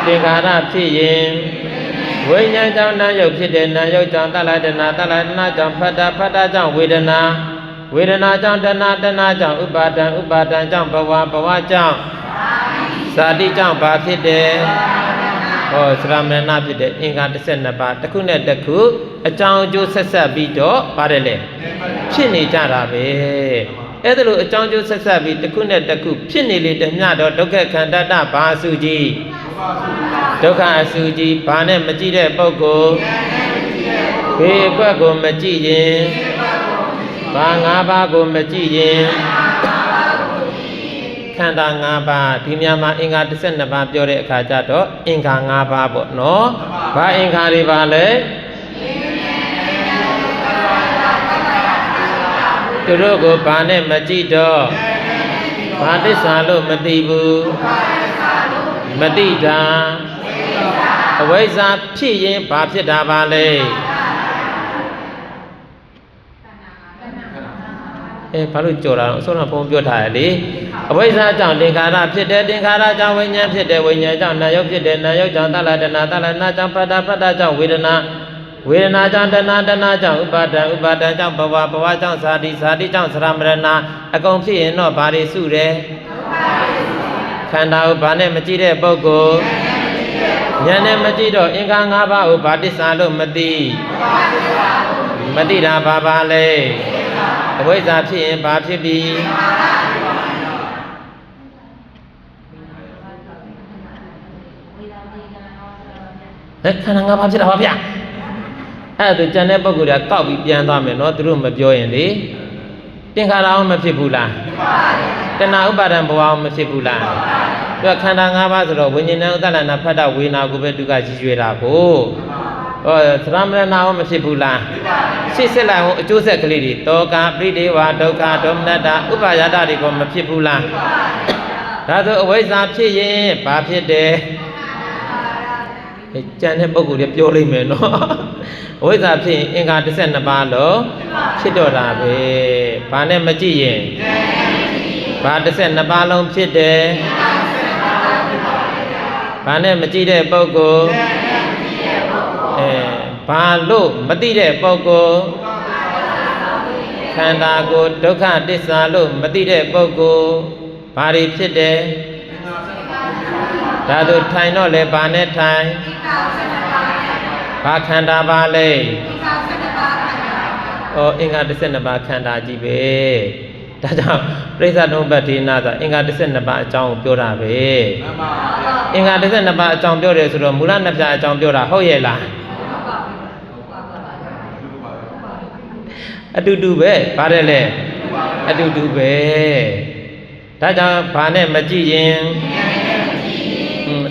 S1: သင်္ခါရဖြစ်ရင်ဝိညာဉ်ကြောင့်နာယုတ်ဖြစ်တယ်နာယုတ်ကြောင့်တလတနာတလတနာကြောင့်ဖတ်တာဖတ်တာကြောင့်ဝေဒနာဝေဒနာကြောင့်တဏှာတဏှာကြောင့်ဥပါဒံဥပါဒံကြောင့်ဘဝဘဝကြောင့်ဇာတိကြောင့်ဘာဖြစ်တယ်ဟောသရမဏဖြစ်တယ်အင်္ဂါ12ပါးတစ်ခုနဲ့တစ်ခုအကြောင်းအကျိုးဆက်ဆက်ပြီးတော့ပါတယ်လေဖြစ်နေကြတာပဲအဲ့ဒါလို့အကြောင်းအကျိုးဆက်ဆက်ပြီးတစ်ခုနဲ့တစ်ခုဖြစ်နေလေတမျှတော့ဒုက္ခခန္ဓတဘာအစုကြီးဒုက္ခအစုကြီးဘာနဲ့မကြည့်တဲ့ပုဂ္ဂိုလ်ဘေးအကွက်ကိုမကြည့်ရင်ဘာ၅ပါးကိုမကြည့်ရင်ခန္ဓာ၅ပါးဒီညမှာအင်္ဂါ12ပါးပြောတဲ့အခါကျတော့အင်္ဂါ၅ပါးပေါ့နော်ဘာအင်္ဂါတွေပါလဲသူတို့ကိုဘာနဲ့မကြည့်တော့ဘာတစ္ဆာလို့မသိဘူးမသိတာအဝိဇ္ဇာဖြစ်ရင်ဘာဖြစ်တာပါလဲဘာလို့ကြော်တာလဲအစောကဘုံပြောထားရလေအဝိဇ္ဇာကြောင့်သင်္ခါရဖြစ်တယ်သင်္ခါရကြောင့်ဝိညာဉ်ဖြစ်တယ်ဝိညာဉ်ကြောင့်နာယုတ်ဖြစ်တယ်နာယုတ်ကြောင့်တလတနာတလနာကြောင့်ပတ္တပတ္တကြောင့်ဝေဒနာဝေဒနာကြောင့်တဏှာတဏှာကြောင့်ဥပါဒံဥပါဒံကြောင့်ဘဝဘဝကြောင့်ဇာတိဇာတိကြောင့်သရမရဏအကုန်ဖြစ်ရင်တော့ဘာတွေစုတယ်ခန္ဓာကိုဘာနဲ့မကြည့်တဲ့ပုဂ္ဂိုလ်ဉာဏ်နဲ့မကြည့်တော့အင်္ဂါ၅ပါးကိုဘာတစ္ဆာလို့မသိမသိတာဘာပါလဲအဝိဇ္ဇာဖြစ်ရင်ဘာဖြစ်ပြီခန္ဓာ၅ပါးဖြစ်တာပါဗျာအဲ့ဒါကျန်တဲ့ပုဂ္ဂိုလ်တွေကကောက်ပြီးပြန်သွားမယ်နော်သူတို့မပြောရင်လေသင်္ခါရအောင်မဖြစ်ဘူးလားတဏှာဥပါဒံဘဝအောင်မဖြစ်ဘူးလားသူကခန္ဓာ၅ပါးဆိုတော့ဝိညာဉ်နဲ့ဥဒ္ဒလနာဖတ်တာဝေနာကိုပဲသူကရည်ရွယ်တာကိုဟောသရမရဏအောင်မဖြစ်ဘူးလားရှစ်ဆက်လိုက်အောင်အကျိုးဆက်ကလေးတွေတောကပရိဒေဝဒုက္ခဒေါမနတဥပါယတတွေကမဖြစ်ဘူးလားဒါဆိုအဝိဇ္ဇာဖြစ်ရင်ဘာဖြစ်တယ်ကျန်တဲ့ပုဂ္ဂိုလ်တွေပြောလိမ့်မယ်နော်အဝိဇ္ဇာဖြစ်ရင်အင်္ဂါ12ပါးလို့ဖြစ်တော့တာပဲဘာနဲ့မကြည့်ရင်ဘာ12ပါးလုံးဖြစ်တယ်ဘာနဲ့မကြည့်တဲ့ပုဂ္ဂိုလ်ဘာလို့မသိတဲ့ပုဂ္ဂိုလ်ခန္ဓာကိုဒုက္ခတစ္ဆာလို့မသိတဲ့ပုဂ္ဂိုလ်ဘာတွေဖြစ်တယ်ဒါတို့ထိုင်တော့လေဘာနဲ့ထိုင်ဘာခန္ဓာပါလဲအင်္ဂါ12ပါးခန္ဓာကြီးပဲဒါကြောင့်ပြိဿတုံးပတ္တိနာဆိုအင်္ဂါ12ပါးအကြောင်းကိုပြောတာပဲအင်္ဂါ12ပါးအကြောင်းပြောတယ်ဆိုတော့မူလနှစ်ဖြာအကြောင်းပြောတာဟုတ်ရဲ့လားအတူတူပဲဗါတယ်လေအတူတူပဲဒါကြောင့်ဘာနဲ့မကြည့်ရင်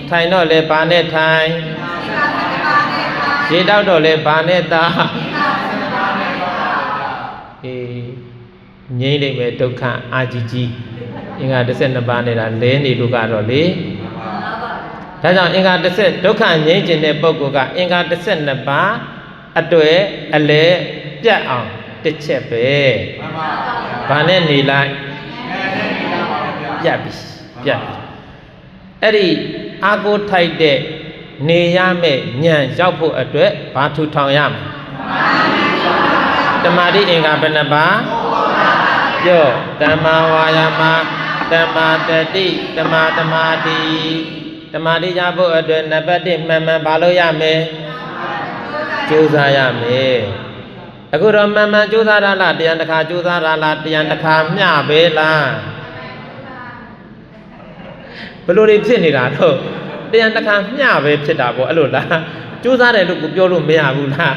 S1: ထိုင်တော့လေဘာနဲ့ထိုင်ရေတောက်တော့လေဘာနဲ့သားငြိမ့်လိမ့်မယ်ဒုက္ခအာကြီးကြီးအင်္ဂါ12ပါးနဲ့ဒါလဲနေလို့ကတော့လေဒါကြောင့်အင်္ဂါ10ဒုက္ခငြိမ့်ခြင်းတဲ့ပုဂ္ဂိုလ်ကအင်္ဂါ12ပါး အတွေ့အလဲပြတ်အောင်တစ်ချက်ပဲဘာနဲ့နေလိုက်ပြတ်ပြီပြတ်အဲ့ဒီအာကိုထိုက်တဲ့နေရမယ့်ညံရောက်ဖို့အတွက်ဘာထူထောင်ရမလဲတမာတိအင်္ဂါဘယ်နှပါပြောတမ္မာဝါယာမတမ္မာတတိတမ္မာသမာဓိတမာတိရဖို့အတွက်နံပါတ်1မှန်မှန်ဘာလို့ရမယ်ကြိုးစားရမယ်အခုတော့မှန်မှန်ကြိုးစားရလားတရားတစ်ခါကြိုးစားရလားတရားတစ်ခါမျှပဲလားဘလို့တွေဖြစ်နေတာတော့တရားတစ်ခါမျှပဲဖြစ်တာပေါ့အဲ့လိုလားကြိုးစားတယ်လို့ကိုပြောလို့မရဘူးလား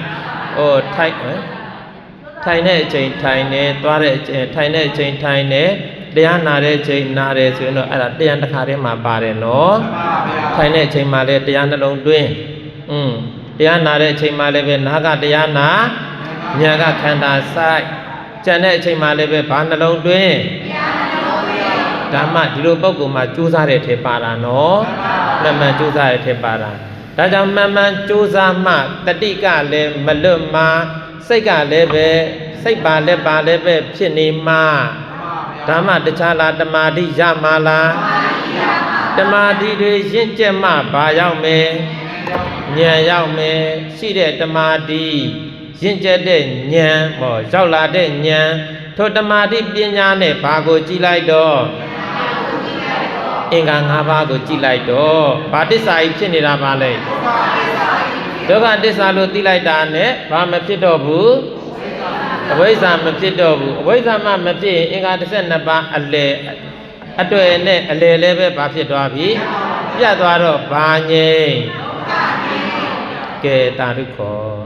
S1: ဩထိုင်တဲ့အချိန်ထိုင်နေသွားတဲ့အချိန်ထိုင်တဲ့အချိန်ထိုင်နေတရားနာတဲ့အချိန်နာတယ်ဆိုရင်တော့အဲ့ဒါတရားတစ်ခါတည်းမှာပါတယ်နော်ထိုင်တဲ့အချိန်မှာလည်းတရားနှလုံးသွင်းတရားနာတဲ့အချိန်မှာလည်းပဲနာကတရားနာဉာဏ်ကခန္ဓာဆိုင်ကြံတဲ့အချိန်မှာလည်းပဲဘာနှလုံးသွင်းဓမ္မဒီလိုပုဂ္ဂိုလ်မှာကြိုးစားတဲ့ထဲပါတာနော်မှန်မှန်ကြိုးစားတဲ့ထဲပါတာဒါကြောင့်မှန်မှန်ကြိုးစားမှတတိကလည်းမလွတ်မှစိတ်ကလည်းပဲစိတ်ပါလည်းပါလည်းပဲဖြစ်နေမှဓမ္မတခြားလားတမာတိရမှာလားတမာတိတွေရင့်ကျက်မှဘာရောက်မယ်ဉာဏ်ရောက်မယ်ရှိတဲ့တမာတိရင့်ကျက်တဲ့ဉာဏ်ဟောရောက်လာတဲ့ဉာဏ်ထိုတမာတိပညာနဲ့ဘာကိုကြည်လိုက်တော့အင်္ဂါ၅ပါးကိုကြည်လိုက်တော့ဘာတစ္ဆာကြီးဖြစ်နေတာပါလဲဒုက္ခတစ္ဆာလို့သိလိုက်တာနဲ့ဘာမဖြစ်တော့ဘူးအဝိဇ္ဇာမဖြစ်တော့ဘူးအဝိဇ္ဇာမှမဖြစ်ရင်အင်္ဂါ12ပါးအလယ်အတွေ့နဲ့အလယ်လည်းပဲဘာဖြစ်သွားပြီပြတ်သွားတော့ဘာငြိမ်းကဲတာရုခော